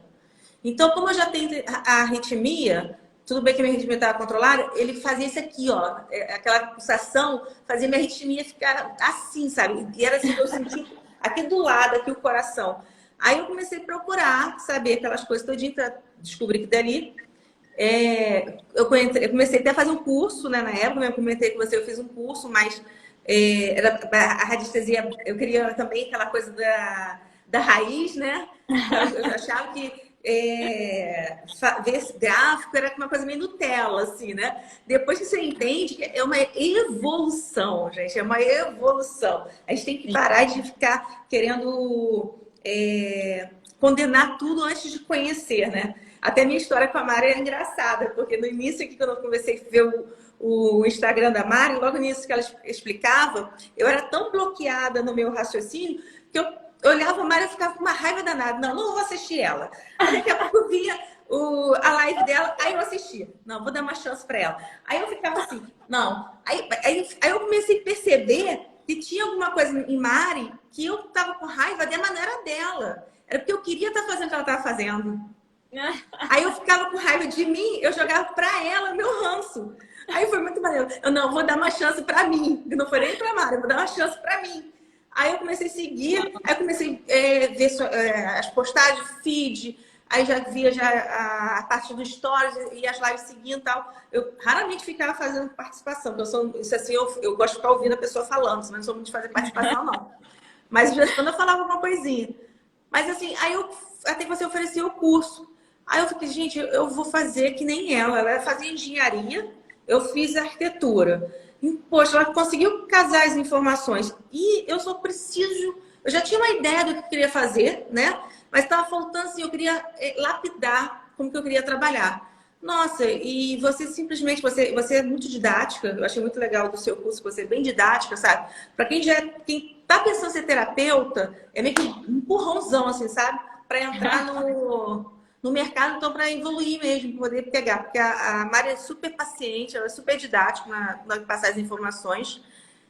Então, como eu já tenho a arritmia, tudo bem que a minha arritmia estava controlada, ele fazia isso aqui, ó. Aquela pulsação fazia minha arritmia ficar assim, sabe? E era assim que eu sentia aqui do lado, aqui o coração. Aí eu comecei a procurar, saber aquelas coisas todinhas, para descobrir que dali. Eu comecei até a fazer um curso, né? Na época, eu comentei com você, eu fiz um curso, mas a radiestesia, eu queria também aquela coisa da raiz, né? Eu achava que ver esse gráfico era uma coisa meio Nutella, assim, né? Depois que você entende que é uma evolução, gente, é uma evolução. A gente tem que parar de ficar querendo condenar tudo antes de conhecer, né? Até minha história com a Mari é engraçada, porque no início, aqui, quando eu comecei a ver o Instagram da Mari, logo no início que ela explicava, eu era tão bloqueada no meu raciocínio que eu olhava a Mari e ficava com uma raiva danada. Não vou assistir ela. Aí daqui a pouco eu via a live dela, aí eu assistia. Não, vou dar uma chance para ela. Aí eu ficava assim, não. Aí eu comecei a perceber que tinha alguma coisa em Mari que eu tava com raiva dela, mas não era dela. Era porque eu queria estar fazendo o que ela estava fazendo. Aí eu ficava com raiva de mim, eu jogava pra ela meu ranço. Aí foi muito maneiro. Eu não, vou dar uma chance pra mim. Não foi nem pra Mari, eu vou dar uma chance pra mim. Aí eu comecei a seguir, aí eu comecei a ver as postagens, feed, aí já via a parte do stories e as lives seguindo e tal. Eu raramente ficava fazendo participação, porque eu gosto de ficar ouvindo a pessoa falando, senão não sou muito de fazer participação, não. Mas de vez em quando eu falava uma coisinha. Mas assim, aí até que você oferecia o curso. Aí eu fiquei, gente, eu vou fazer que nem ela. Ela fazia engenharia, eu fiz arquitetura. E, poxa, ela conseguiu casar as informações. E eu só preciso... Eu já tinha uma ideia do que eu queria fazer, né? Mas estava faltando, assim, eu queria lapidar como que eu queria trabalhar. Nossa, e você simplesmente, você é muito didática, eu achei muito legal do seu curso, você é bem didática, sabe? Para quem tá pensando em ser terapeuta, é meio que um empurrãozão, assim, sabe? Para entrar no mercado, então, para evoluir mesmo, poder pegar. Porque a Mari é super paciente, ela é super didática na passar as informações.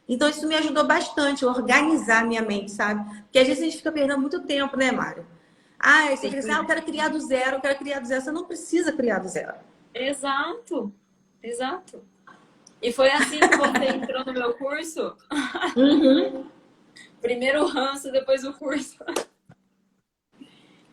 Então, isso me ajudou bastante a organizar a minha mente, sabe? Porque às vezes a gente fica perdendo muito tempo, né, Mário? Ah, você fica assim, eu quero criar do zero, eu quero criar do zero. Você não precisa criar do zero.
Exato, exato. E foi assim que você entrou no meu curso?
Uhum.
Primeiro o ranço, depois o curso.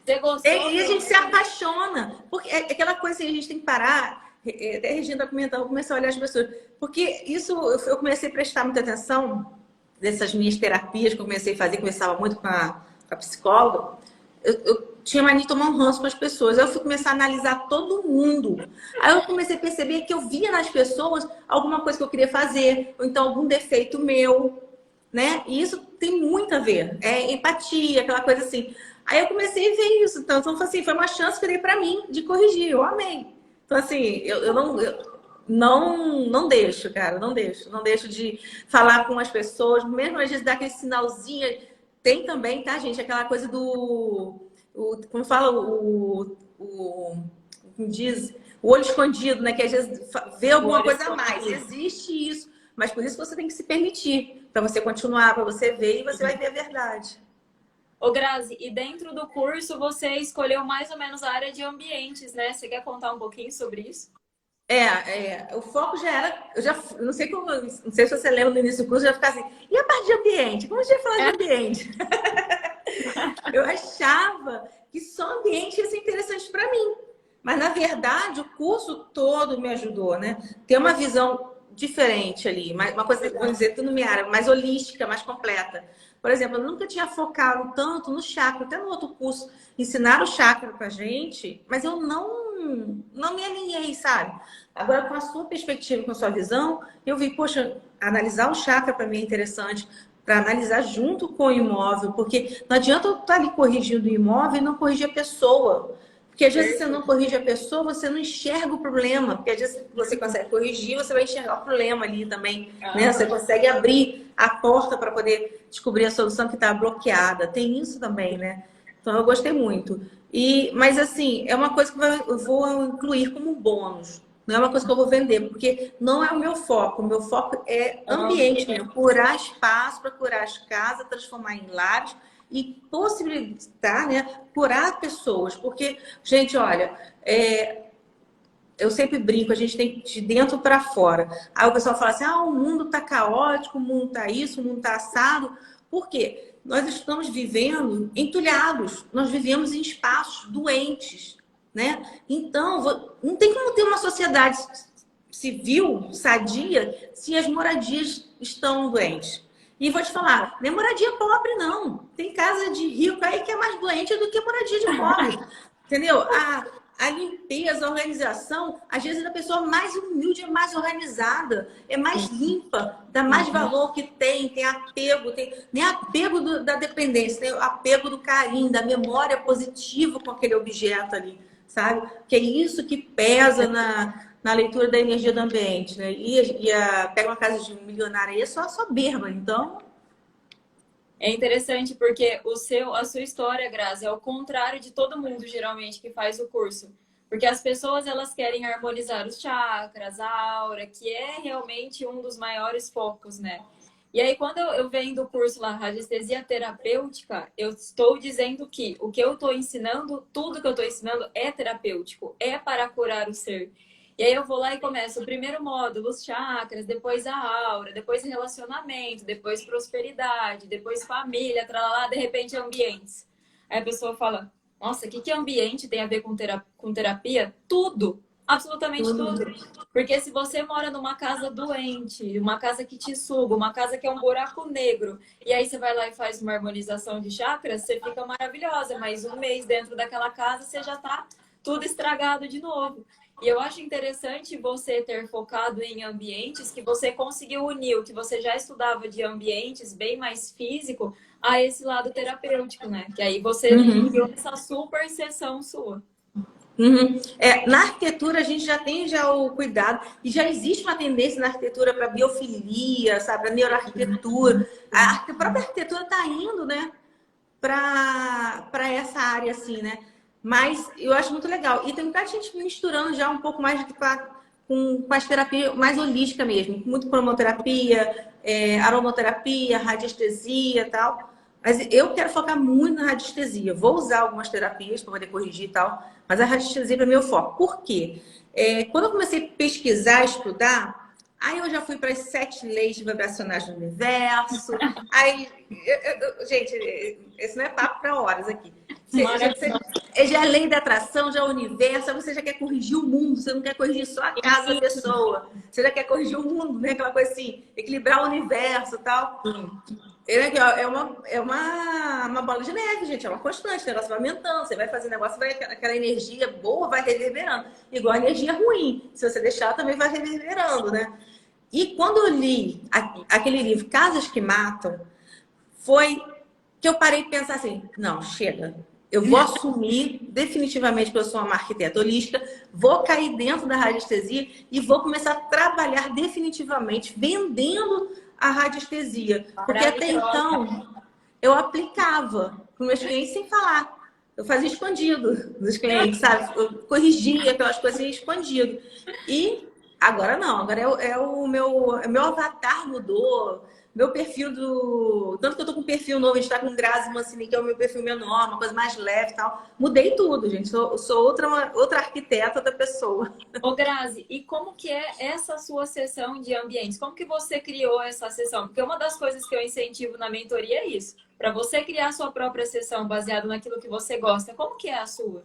Você gostou?
E a gente se apaixona. Porque é aquela coisa assim, a gente tem que parar. Até a Regina comentar, eu comecei a olhar as pessoas. Porque isso eu comecei a prestar muita atenção dessas minhas terapias que eu comecei a fazer, conversava muito com a psicóloga. Eu tinha mania de tomar um ranço com as pessoas. Aí eu fui começar a analisar todo mundo. Aí eu comecei a perceber que eu via nas pessoas alguma coisa que eu queria fazer, ou então algum defeito meu, né? E isso tem muito a ver. É empatia, aquela coisa assim. Aí eu comecei a ver isso. Então, assim, foi uma chance que eu dei pra mim de corrigir. Eu amei. Então, assim, eu não deixo, cara. Não deixo de falar com as pessoas. Mesmo às vezes dar aquele sinalzinho. Tem também, tá, gente? Aquela coisa como fala, como diz, o olho escondido, né? Que às vezes vê alguma coisa a mais. Existe isso. Mas por isso você tem que se permitir. Para você continuar, para você ver e você vai ver a verdade.
Ô, Grazi, e dentro do curso você escolheu mais ou menos a área de ambientes, né? Você quer contar um pouquinho sobre isso?
O foco já era, não sei como, não sei se você lembra no início do curso, eu já ficava assim, e a parte de ambiente? Como a gente ia falar de ambiente? Eu achava que só ambiente ia ser interessante para mim. Mas, na verdade, o curso todo me ajudou, né? Ter uma visão diferente ali, uma coisa, vamos dizer, tudo na minha área, mais holística, mais completa. Por exemplo, eu nunca tinha focado tanto no chakra, até no outro curso ensinaram o chakra pra gente, mas eu não me alinhei, sabe? Agora, com a sua perspectiva, com a sua visão, eu vi, poxa, analisar o chakra para mim é interessante, para analisar junto com o imóvel, porque não adianta eu estar ali corrigindo o imóvel e não corrigir a pessoa. Porque às vezes você não corrige a pessoa, você não enxerga o problema. Porque às vezes você consegue corrigir, você vai enxergar o problema ali também. Né? Você consegue abrir a porta para poder descobrir a solução que está bloqueada. Tem isso também, né? Então eu gostei muito. Mas assim, é uma coisa que eu vou incluir como bônus. Não é uma coisa que eu vou vender, porque não é o meu foco. O meu foco é ambiente mesmo. Curar espaço para curar as casas, transformar em lares e possibilitar, né, curar pessoas. Porque, gente, olha, eu sempre brinco, a gente tem de dentro para fora. Aí o pessoal fala assim, o mundo tá caótico, o mundo tá isso, o mundo tá assado. Por quê? Nós estamos vivendo entulhados, nós vivemos em espaços doentes, né? Então, não tem como ter uma sociedade civil, sadia, se as moradias estão doentes. E vou te falar, não é moradia pobre, não. Tem casa de rico aí que é mais doente do que moradia de pobre. Entendeu? A limpeza, a organização, às vezes a pessoa mais humilde é mais organizada, é mais limpa, dá mais valor que tem apego, nem apego da dependência, tem apego do carinho, da memória positiva com aquele objeto ali, sabe? Que é isso que pesa na leitura da energia do ambiente, né? Pega uma casa de um milionário aí, é só berma, então...
É interessante porque a sua história, Grazi, é o contrário de todo mundo, geralmente, que faz o curso. Porque as pessoas, elas querem harmonizar os chakras, a aura, que é realmente um dos maiores focos, né? E aí, quando eu venho do curso lá, radiestesia terapêutica, eu estou dizendo que o que eu estou ensinando, tudo que eu estou ensinando é terapêutico, é para curar o ser. E aí eu vou lá e começo o primeiro módulo, os chakras, depois a aura, depois relacionamento, depois prosperidade, depois família, tralala, de repente ambientes. Aí a pessoa fala, nossa, o que ambiente tem a ver com terapia? Tudo, absolutamente tudo. Porque se você mora numa casa doente, uma casa que te suga, uma casa que é um buraco negro, e aí você vai lá e faz uma harmonização de chakras, você fica maravilhosa, mas um mês dentro daquela casa você já tá tudo estragado de novo. E eu acho interessante você ter focado em ambientes que você conseguiu unir o que você já estudava de ambientes bem mais físico a esse lado terapêutico, né? Que aí você criou essa super sessão sua.
Na arquitetura a gente já tem já o cuidado e já existe uma tendência na arquitetura para biofilia, sabe, para neuroarquitetura. A própria arquitetura está indo, né, para essa área assim, né? Mas eu acho muito legal. E tem muita gente misturando já um pouco mais com as terapias mais holística mesmo, muito cromoterapia, aromaterapia, radiestesia e tal. Mas eu quero focar muito na radiestesia. Vou usar algumas terapias para poder corrigir e tal, mas a radiestesia para mim é o foco. Por quê? Quando eu comecei a pesquisar, estudar, aí eu já fui para as 7 leis vibracionais do universo. Aí, gente, esse não é papo para horas aqui. Já é lei da atração, já é o universo, você já quer corrigir o mundo, você não quer corrigir só a casa da pessoa, você já quer corrigir o mundo, né? Aquela coisa assim, equilibrar o universo e tal. É uma bola de neve, gente, é uma constante, o negócio vai aumentando, você vai fazer negócio, aquela energia boa vai reverberando, igual a energia ruim, se você deixar também vai reverberando, né? E quando eu li aquele livro Casas que Matam, foi que eu parei de pensar assim, não, chega, eu vou assumir definitivamente que eu sou uma arquiteta holística, vou cair dentro da radiestesia e vou começar a trabalhar definitivamente vendendo a radiestesia. Porque até então eu aplicava para os meus clientes sem falar. Eu fazia escondido dos clientes, sabe? Eu corrigia aquelas coisas escondido. E agora não, agora o meu avatar mudou. Meu perfil Tanto que eu tô com um perfil novo, a gente tá com um Grazi Mancini, que é o meu perfil menor, uma coisa mais leve e tal. Mudei tudo, gente. Sou outra arquiteta, outra pessoa.
Ô, Grazi, e como que é essa sua sessão de ambientes? Como que você criou essa sessão? Porque uma das coisas que eu incentivo na mentoria é isso. Para você criar a sua própria sessão baseada naquilo que você gosta, como que é a sua?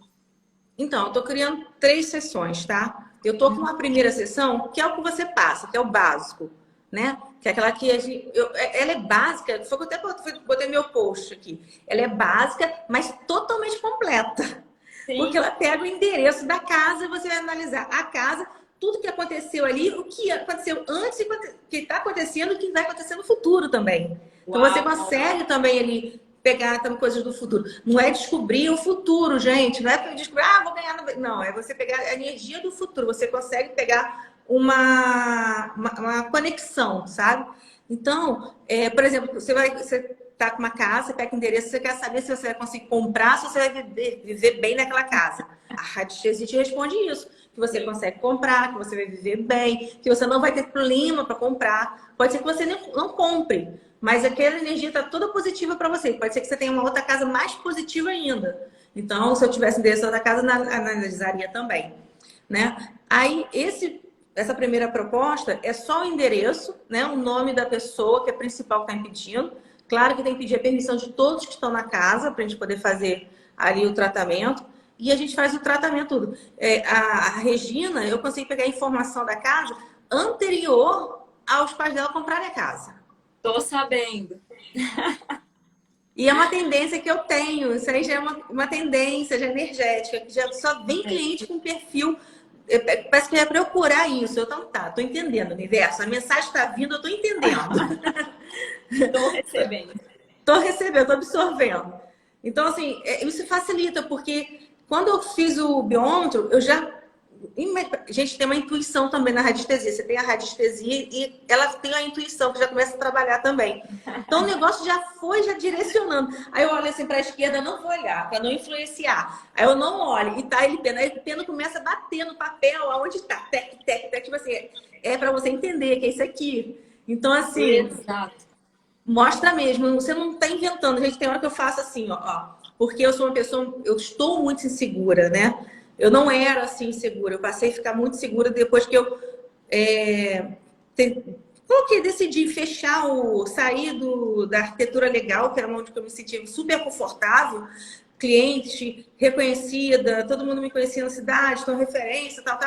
Então, eu tô criando 3 sessões, tá? Eu tô com uma primeira sessão, que é o que você passa, que é o básico, né? Que é aquela que ela é básica, foi que eu até botei meu post aqui. Ela é básica, mas totalmente completa. Sim. Porque ela pega o endereço da casa e você vai analisar a casa, tudo que aconteceu ali, o que aconteceu antes, o que está acontecendo e o que vai acontecer no futuro também. Então você consegue também ali pegar também coisas do futuro. Não é descobrir o futuro, gente. Não é descobrir, vou ganhar. Não, é você pegar a energia do futuro. Você consegue pegar uma conexão, sabe? Então, por exemplo, você tá com uma casa, você pega o endereço, você quer saber se você vai conseguir comprar, se você vai viver bem naquela casa. A radiestesia te responde isso, que você consegue comprar, que você vai viver bem, que você não vai ter problema para comprar. Pode ser que você não compre, mas aquela energia está toda positiva para você. Pode ser que você tenha uma outra casa mais positiva ainda. Então, se eu tivesse endereço da outra casa, analisaria também, né? Aí, essa primeira proposta é só o endereço, né? O nome da pessoa, que é a principal que está impedindo. Claro que tem que pedir a permissão de todos que estão na casa para a gente poder fazer ali o tratamento. E a gente faz o tratamento tudo. A Regina, eu consigo pegar a informação da casa anterior aos pais dela comprarem a casa.
Tô sabendo.
E é uma tendência que eu tenho. Isso aí já é uma tendência já energética, que já só vem cliente com perfil. Parece que eu ia procurar isso. Então tá, tô entendendo, universo. A mensagem está vindo, eu tô entendendo.
Tô recebendo.
Tô recebendo, tô absorvendo. Então, assim, isso facilita, porque quando eu fiz o biômetro, eu já... Gente, tem uma intuição também na radiestesia. Você tem a radiestesia e ela tem a intuição, que já começa a trabalhar também. Então, o negócio já foi direcionando. Aí eu olho assim para a esquerda, não vou olhar, para não influenciar. Aí eu não olho, e tá ele pena. Aí o pena começa a bater no papel, aonde tá. Tec, tec, tec. Tipo assim, é para você entender que é isso aqui. Então, assim...
Exato.
Mostra mesmo, você não tá inventando. Gente, tem hora que eu faço assim, ó. Porque eu sou uma pessoa, eu estou muito insegura, né? Eu não era assim insegura, eu passei a ficar muito segura depois que eu decidi sair da arquitetura legal, que era onde eu me sentia super confortável, cliente reconhecida, todo mundo me conhecia na cidade, então referência, tal.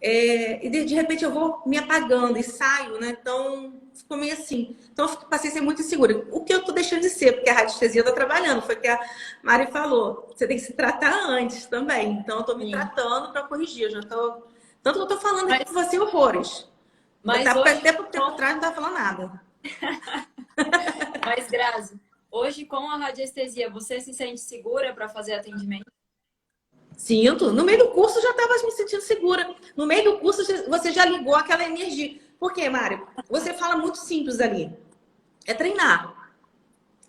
E de repente eu vou me apagando e saio, né? Então, ficou meio assim. Então, eu passei a ser muito insegura. O que eu tô deixando de ser, porque a radiestesia eu tô trabalhando, foi o que a Mari falou. Você tem que se tratar antes também. Então, eu tô me
Sim.
tratando para corrigir. Eu já tô... Tanto que eu tô falando aqui com
Mas,
você horrores.
mas hoje,
Até por tempo atrás não tava falando nada.
mas Grazi, hoje com a radiestesia, você se sente segura para fazer atendimento?
Sinto. No meio do curso eu já estava me sentindo segura. No meio do curso você já ligou aquela energia. Por quê, Mário? Você fala muito simples ali. É treinar.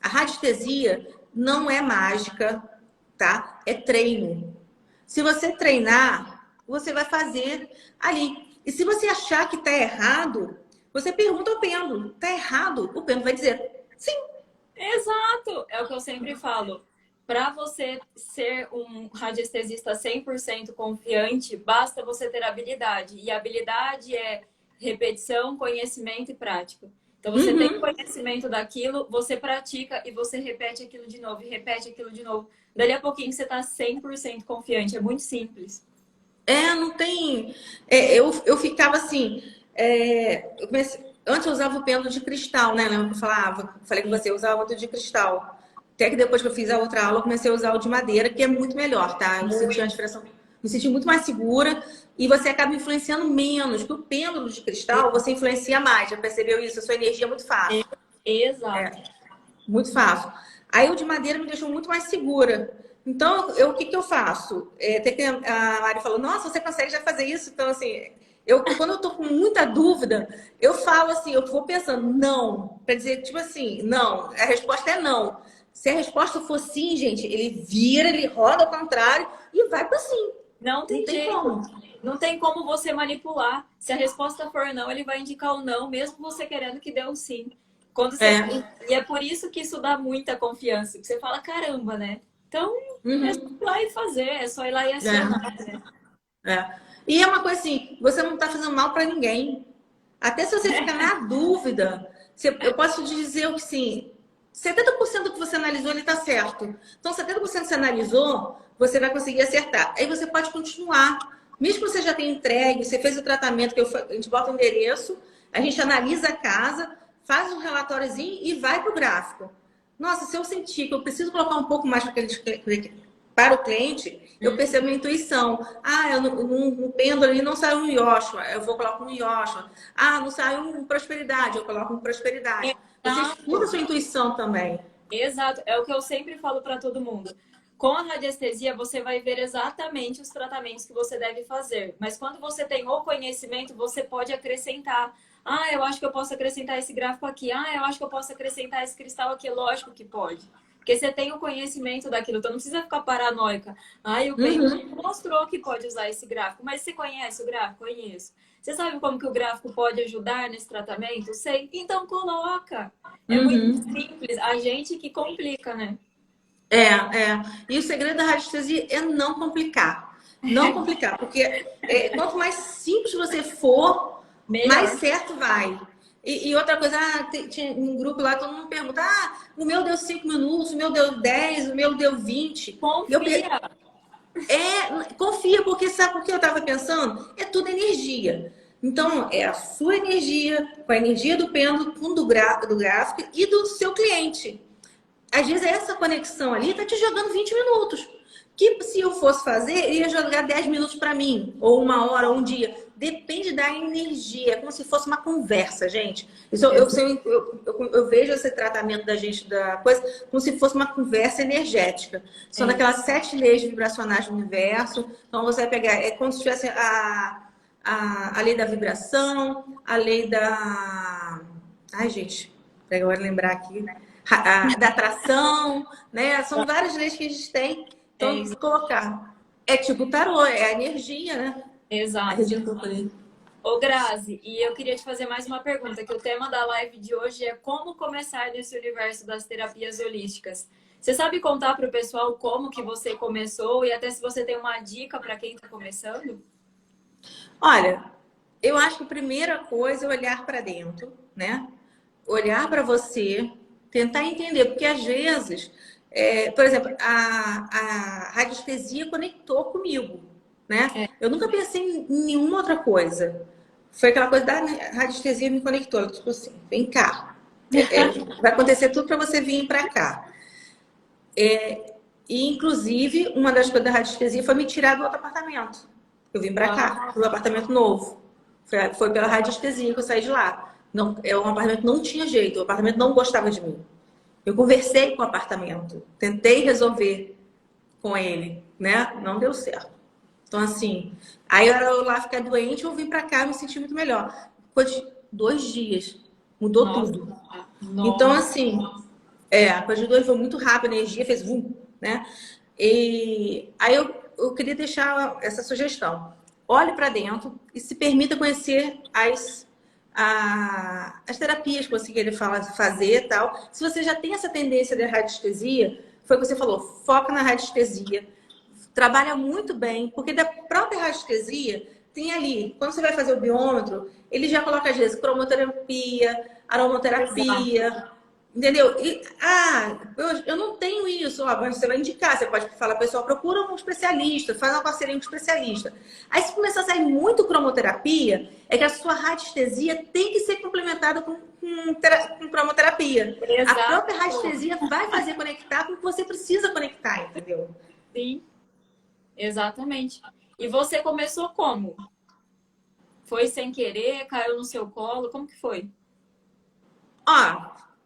A radiestesia não é mágica, tá? É treino. Se você treinar, você vai fazer ali. E se você achar que está errado, você pergunta ao pêndulo. Está errado? O pêndulo vai dizer sim.
Exato! É o que eu sempre falo. Para você ser um radiestesista 100% confiante, basta você ter habilidade. E habilidade é repetição, conhecimento e prática. Então, você tem
Uhum.
conhecimento daquilo, você pratica e você repete aquilo de novo, e repete aquilo de novo. Dali a pouquinho você está 100% confiante. É muito simples.
Não tem. Eu ficava assim. Antes eu usava o pêndulo de cristal, né? Lembra que eu falei com você, eu usava muito de cristal. Até que depois que eu fiz a outra aula, eu comecei a usar o de madeira, que é muito melhor, tá? Eu senti uma diferença, me senti muito mais segura e você acaba influenciando menos. Que o pêndulo de cristal, você influencia mais. Já percebeu isso? A sua energia é muito fácil.
Exato.
Muito fácil. Aí o de madeira me deixou muito mais segura. Então, o que que eu faço? Até que a Mari falou, nossa, você consegue já fazer isso? Então, assim, quando eu tô com muita dúvida, eu falo assim, eu vou pensando, não. Para dizer, tipo assim, não. A resposta é não. Se a resposta for sim, gente, ele vira, ele roda ao contrário e vai para sim.
Não
Não
tem
tem
jeito.
como.
Não tem como você manipular. Se a resposta for não, ele vai indicar o não, mesmo você querendo que dê um sim. Quando você...
É.
E é por isso que isso dá muita confiança. Que você fala, caramba, né? Então, é só
Uhum.
ir lá e fazer, é só ir lá e acionar,
É.
né?
É. E é uma coisa assim, você não está fazendo mal para ninguém. Até se você ficar na dúvida, eu posso te dizer que sim, 70% do que você analisou, ele está certo. Então, 70% que você analisou, você vai conseguir acertar. Aí você pode continuar. Mesmo que você já tenha entregue, você fez o tratamento, a gente bota o endereço, a gente analisa a casa, faz um relatóriozinho e vai para o gráfico. Nossa, se eu sentir que eu preciso colocar um pouco mais para o cliente, eu percebo minha intuição. No pêndulo ali não saiu um Yoshua, eu vou colocar um Yoshua. Não saiu um prosperidade, eu coloco um prosperidade. Você escuta a
Exato.
sua intuição também.
Exato. É o que eu sempre falo para todo mundo. Com a radiestesia, você vai ver exatamente os tratamentos que você deve fazer. Mas quando você tem o conhecimento, você pode acrescentar. Eu acho que eu posso acrescentar esse gráfico aqui. Eu acho que eu posso acrescentar esse cristal aqui. Lógico que pode. Porque você tem o conhecimento daquilo, então não precisa ficar paranoica. O
Uhum.
Pedro mostrou que pode usar esse gráfico, mas você conhece o gráfico? Conheço. Você sabe como que o gráfico pode ajudar nesse tratamento? Sei. Então coloca. É muito
Uhum.
simples. A gente que complica, né?
E o segredo da radiestesia é não complicar. Não complicar, porque quanto mais simples você for, mais
Melhor.
certo vai. E outra coisa, tinha um grupo lá, todo mundo pergunta, o meu deu 5 minutos, o meu deu 10, o meu deu 20.
Confia.
Confia, porque sabe por que eu estava pensando? É tudo energia. Então, é a sua energia, com a energia do pêndulo, com do gráfico e do seu cliente. Às vezes essa conexão ali tá te jogando 20 minutos. Que se eu fosse fazer, ia jogar 10 minutos para mim, ou uma hora, ou um dia. Depende da energia, é como se fosse uma conversa, gente. Isso eu vejo esse tratamento da gente, da coisa, como se fosse uma conversa energética. São
É.
daquelas 7 leis vibracionais do universo. Então você vai pegar, é como se tivesse a lei da vibração, a lei da. Ai, gente, pega agora lembrar aqui, né? Da atração, né? São várias leis que a gente tem.
É,
Então, colocar. É tipo o tarô, é a energia, né? A
exato.
energia do corpo ali.
Ô, Grazi, e eu queria te fazer mais uma pergunta, que o tema da live de hoje é como começar nesse universo das terapias holísticas. Você sabe contar para o pessoal como que você começou e até se você tem uma dica para quem está começando?
Olha, eu acho que a primeira coisa é olhar para dentro, né? Olhar para você, tentar entender, porque às vezes, por exemplo, a radiestesia conectou comigo. né? Eu nunca pensei em nenhuma outra coisa. Foi aquela coisa da radiestesia me conectou. Tipo assim, vem cá. Vai acontecer tudo para você vir para cá. E, inclusive, uma das coisas da radiestesia foi me tirar do outro apartamento. Eu vim para cá, do apartamento novo. Foi pela radiestesia que eu saí de lá. Não, um apartamento não tinha jeito, o apartamento não gostava de mim. Eu conversei com o apartamento, tentei resolver com ele, né? Não deu certo. Então, assim, aí era eu lá ficar doente, eu vim para cá, me senti muito melhor. Depois de 2 dias, mudou tudo. Então, assim, depois de 2 foi muito rápido, a energia fez vum, né? E aí eu queria deixar essa sugestão. Olhe para dentro e se permita conhecer as terapias que você queira fazer e tal. Se você já tem essa tendência de radiestesia, foi o que você falou, foca na radiestesia. Trabalha muito bem, porque da própria radiestesia tem ali, quando você vai fazer o biômetro, ele já coloca às vezes cromoterapia, aromaterapia, entendeu? E, eu não tenho isso, ó, mas você vai indicar, você pode falar, pessoal, procura um especialista, faz uma parceria com um especialista. Aí se começar a sair muito cromoterapia, é que a sua radiestesia tem que ser complementada com cromoterapia.
Exato.
A própria radiestesia vai fazer conectar com o que você precisa conectar, entendeu?
Sim, exatamente. E você começou como? Foi sem querer? Caiu no seu colo? Como que foi?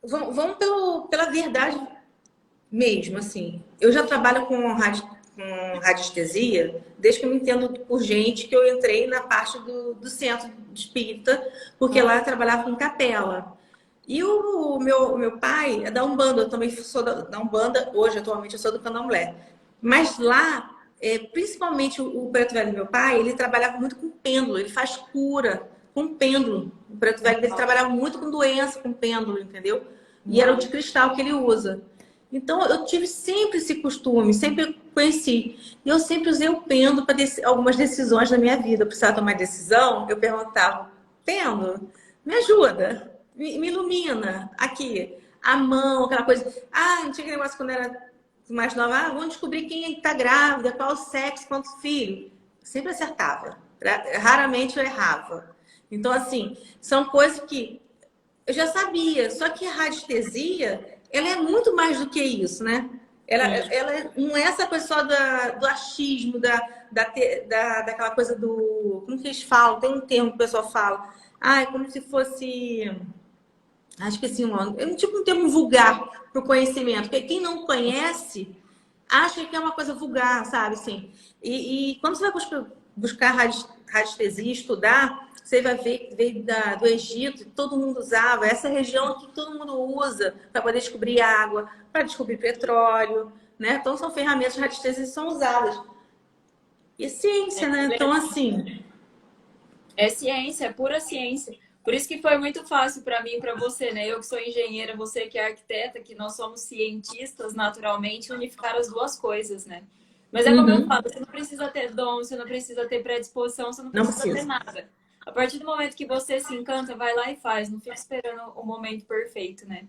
Vamos pela verdade mesmo, assim. Eu já trabalho com radiestesia desde que eu me entendo por gente, que eu entrei na parte do centro espírita, porque lá eu trabalhava com capela. E o meu pai é da Umbanda, eu também sou da Umbanda, hoje, atualmente, eu sou do Candomblé. Mas lá, principalmente o preto velho do meu pai, ele trabalhava muito com pêndulo, ele faz cura com pêndulo. O preto velho dele trabalhava muito com doença, com pêndulo, entendeu? E era o de cristal que ele usa. Então, eu tive sempre esse costume, sempre conheci. E eu sempre usei o pêndulo para algumas decisões na minha vida. Eu precisava tomar decisão, eu perguntava, pêndulo, me ajuda, me ilumina aqui. A mão, aquela coisa. Não tinha aquele negócio quando era mais nova. Vamos descobrir quem está grávida, qual o sexo, quantos filhos. Sempre acertava. Raramente eu errava. Então, assim, são coisas que eu já sabia. Só que a radiestesia, ela é muito mais do que isso, né? Ela não é essa coisa só do achismo, daquela coisa do... Como que eles falam? Tem um termo que o pessoal fala. É como se fosse... Acho que assim, tipo um termo vulgar para o conhecimento. Porque quem não conhece, acha que é uma coisa vulgar, sabe? Assim, e quando você vai buscar radiestesia, estudar, você vai ver veio do Egito, todo mundo usava. Essa região que todo mundo usa para poder descobrir água, para descobrir petróleo, né? Então, são ferramentas de radiestesia que são usadas. E ciência, né? Então, assim...
É ciência, é pura ciência. Por isso que foi muito fácil para mim e para você, né? Eu que sou engenheira, você que é arquiteta, que nós somos cientistas naturalmente, unificar as duas coisas, né? Mas é como eu falo, você não precisa ter dom, você não precisa ter predisposição, você não precisa ter nada. A partir do momento que você se encanta, vai lá e faz. Não fica esperando o momento perfeito, né?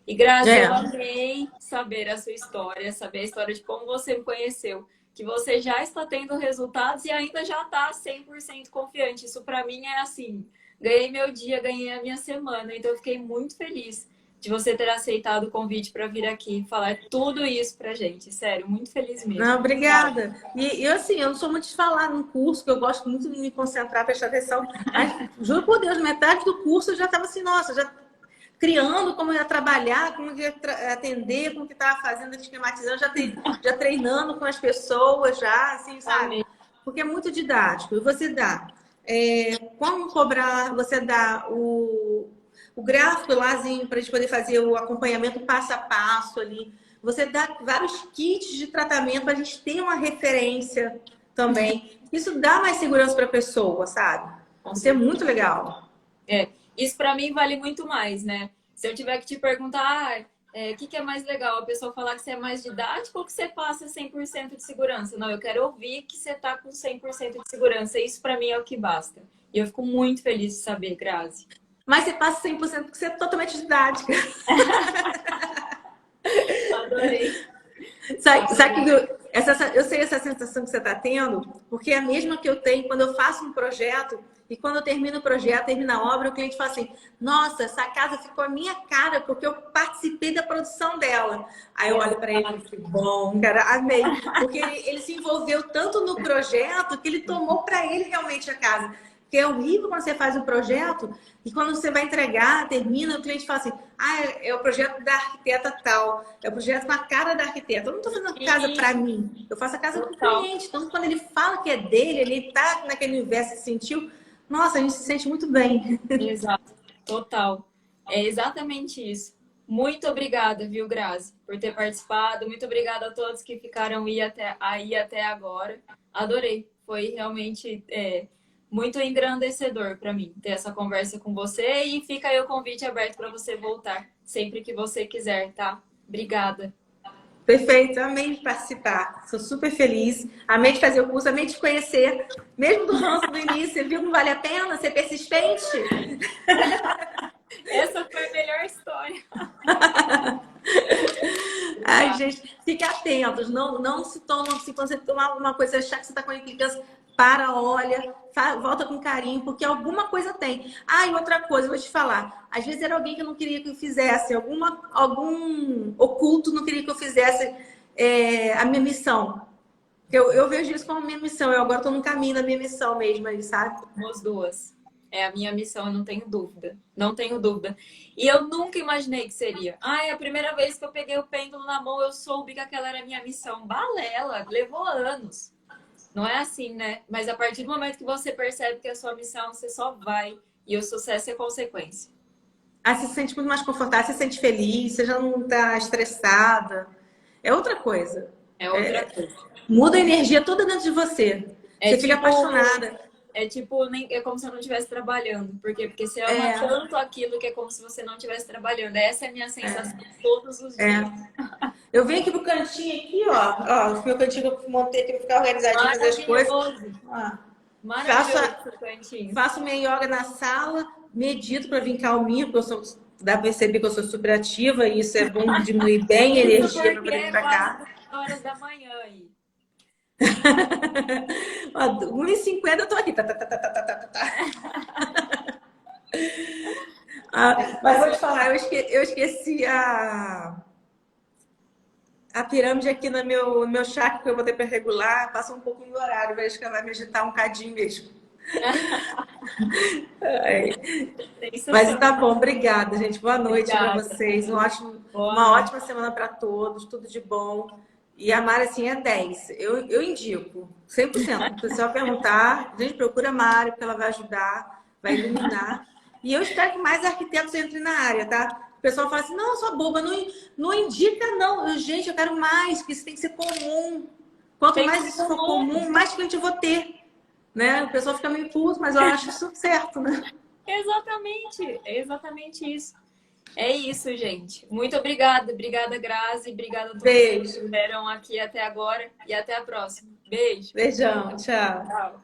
E Grazi, eu amei saber a sua história, saber a história de como você me conheceu. Que você já está tendo resultados e ainda já está 100% confiante. Isso para mim é assim, ganhei meu dia, ganhei a minha semana. Então eu fiquei muito feliz de você ter aceitado o convite para vir aqui falar tudo isso pra gente. Sério, muito feliz mesmo.
Não, obrigada. E assim, eu não sou muito de falar no curso, que eu gosto muito de me concentrar, prestar atenção. Mas, juro por Deus, metade do curso eu já estava assim, nossa, já criando como ia trabalhar, como ia atender, como que estava fazendo, esquematizando, já treinando com as pessoas, já, assim, sabe? Porque é muito didático. E você dá como cobrar, você dá o gráfico lázinho para a gente poder fazer o acompanhamento passo a passo ali. Você dá vários kits de tratamento para a gente ter uma referência também. Isso dá mais segurança para a pessoa, sabe? Isso é muito legal.
Isso para mim vale muito mais, né? Se eu tiver que te perguntar, o que é mais legal? A pessoa falar que você é mais didático ou que você passa 100% de segurança? Não, eu quero ouvir que você tá com 100% de segurança. Isso para mim é o que basta. E eu fico muito feliz de saber, Grazi.
Mas você passa 100% porque você é totalmente didática.
Adorei.
Sabe que Eu sei essa sensação que você está tendo, porque é a mesma que eu tenho quando eu faço um projeto e quando eu termino o projeto, termino a obra, o cliente fala assim, nossa, essa casa ficou a minha cara porque eu participei da produção dela. Aí eu olho para ele, que bom, cara, amei. Porque ele se envolveu tanto no projeto que ele tomou para ele realmente a casa. Porque é horrível quando você faz um projeto e quando você vai entregar, termina, o cliente fala assim, ah, é o projeto da arquiteta tal, é o projeto com a cara da arquiteta. Eu não estou fazendo casa para mim, eu faço a casa para o cliente. Então, quando ele fala que é dele, ele está naquele universo, se sentiu, nossa, a gente se sente muito bem.
Exato, total. É exatamente isso. Muito obrigada, viu, Grazi, por ter participado. Muito obrigada a todos que ficaram aí até agora. Adorei. Foi realmente muito engrandecedor para mim ter essa conversa com você. E fica aí o convite aberto para você voltar sempre que você quiser, tá? Obrigada.
Perfeito, amei de participar. Sou super feliz. Amei de fazer o curso, amei de te conhecer. Mesmo do ranço do início, você viu que não vale a pena ser persistente?
Essa foi a melhor história.
Ai, gente, fique atentos. Não se toma, se você tomar alguma coisa, achar que você está com implicância, para, olha, volta com carinho, porque alguma coisa tem. Ah, e outra coisa, eu vou te falar. Às vezes era alguém que eu não queria que eu fizesse, algum oculto não queria que eu fizesse a minha missão. Eu vejo isso como minha missão. Eu agora estou no caminho da minha missão mesmo, aí, sabe?
As duas. É a minha missão, eu não tenho dúvida. Não tenho dúvida. E eu nunca imaginei que seria. Ai, a primeira vez que eu peguei o pêndulo na mão, eu soube que aquela era a minha missão. Balela, levou anos. Não é assim, né? Mas a partir do momento que você percebe que é a sua missão, você só vai. E o sucesso é consequência.
Ah, você se sente muito mais confortável, você se sente feliz, você já não está estressada. É outra coisa.
É outra coisa.
Muda a energia toda dentro de você. Você fica apaixonada.
É como se eu não estivesse trabalhando. Por quê? Porque você ama tanto aquilo que é como se você não estivesse trabalhando. Essa é a minha sensação todos os dias.
Eu venho aqui pro cantinho aqui, ó. O meu cantinho que eu montei aqui pra ficar organizadinho, fazer as coisas.
Maravilhoso cantinho.
Faço minha yoga na sala, medito para vir calminho, porque dá pra perceber que eu sou super ativa e isso é bom, diminuir bem a energia para poder vir pra cá.
Horas da manhã aí.
1h50 eu tô aqui. Mas vou te falar, eu esqueci a pirâmide aqui no meu chakra que eu botei para regular. Passa um pouquinho do horário, vejo que ela vai me agitar um cadinho mesmo. Mas tá bom, obrigada, gente. Boa noite para vocês. Uma ótima semana para todos, tudo de bom. E a Mari, assim, é 10. Eu indico, 100%. Se o pessoal perguntar, a gente procura a Mari, porque ela vai ajudar, vai iluminar. E eu espero que mais arquitetos entrem na área, tá? O pessoal fala assim, não, eu sou boba, não indica, não. Gente, eu quero mais, que isso tem que ser comum. Quanto mais isso for comum, mais cliente eu vou ter. Né? O pessoal fica meio puto, mas eu acho isso certo, né?
Exatamente, é exatamente isso. É isso, gente. Muito obrigada. Obrigada, Grazi. Obrigada a todos que estiveram aqui até agora. E até a próxima. Beijo.
Beijão. Tchau.
Tchau.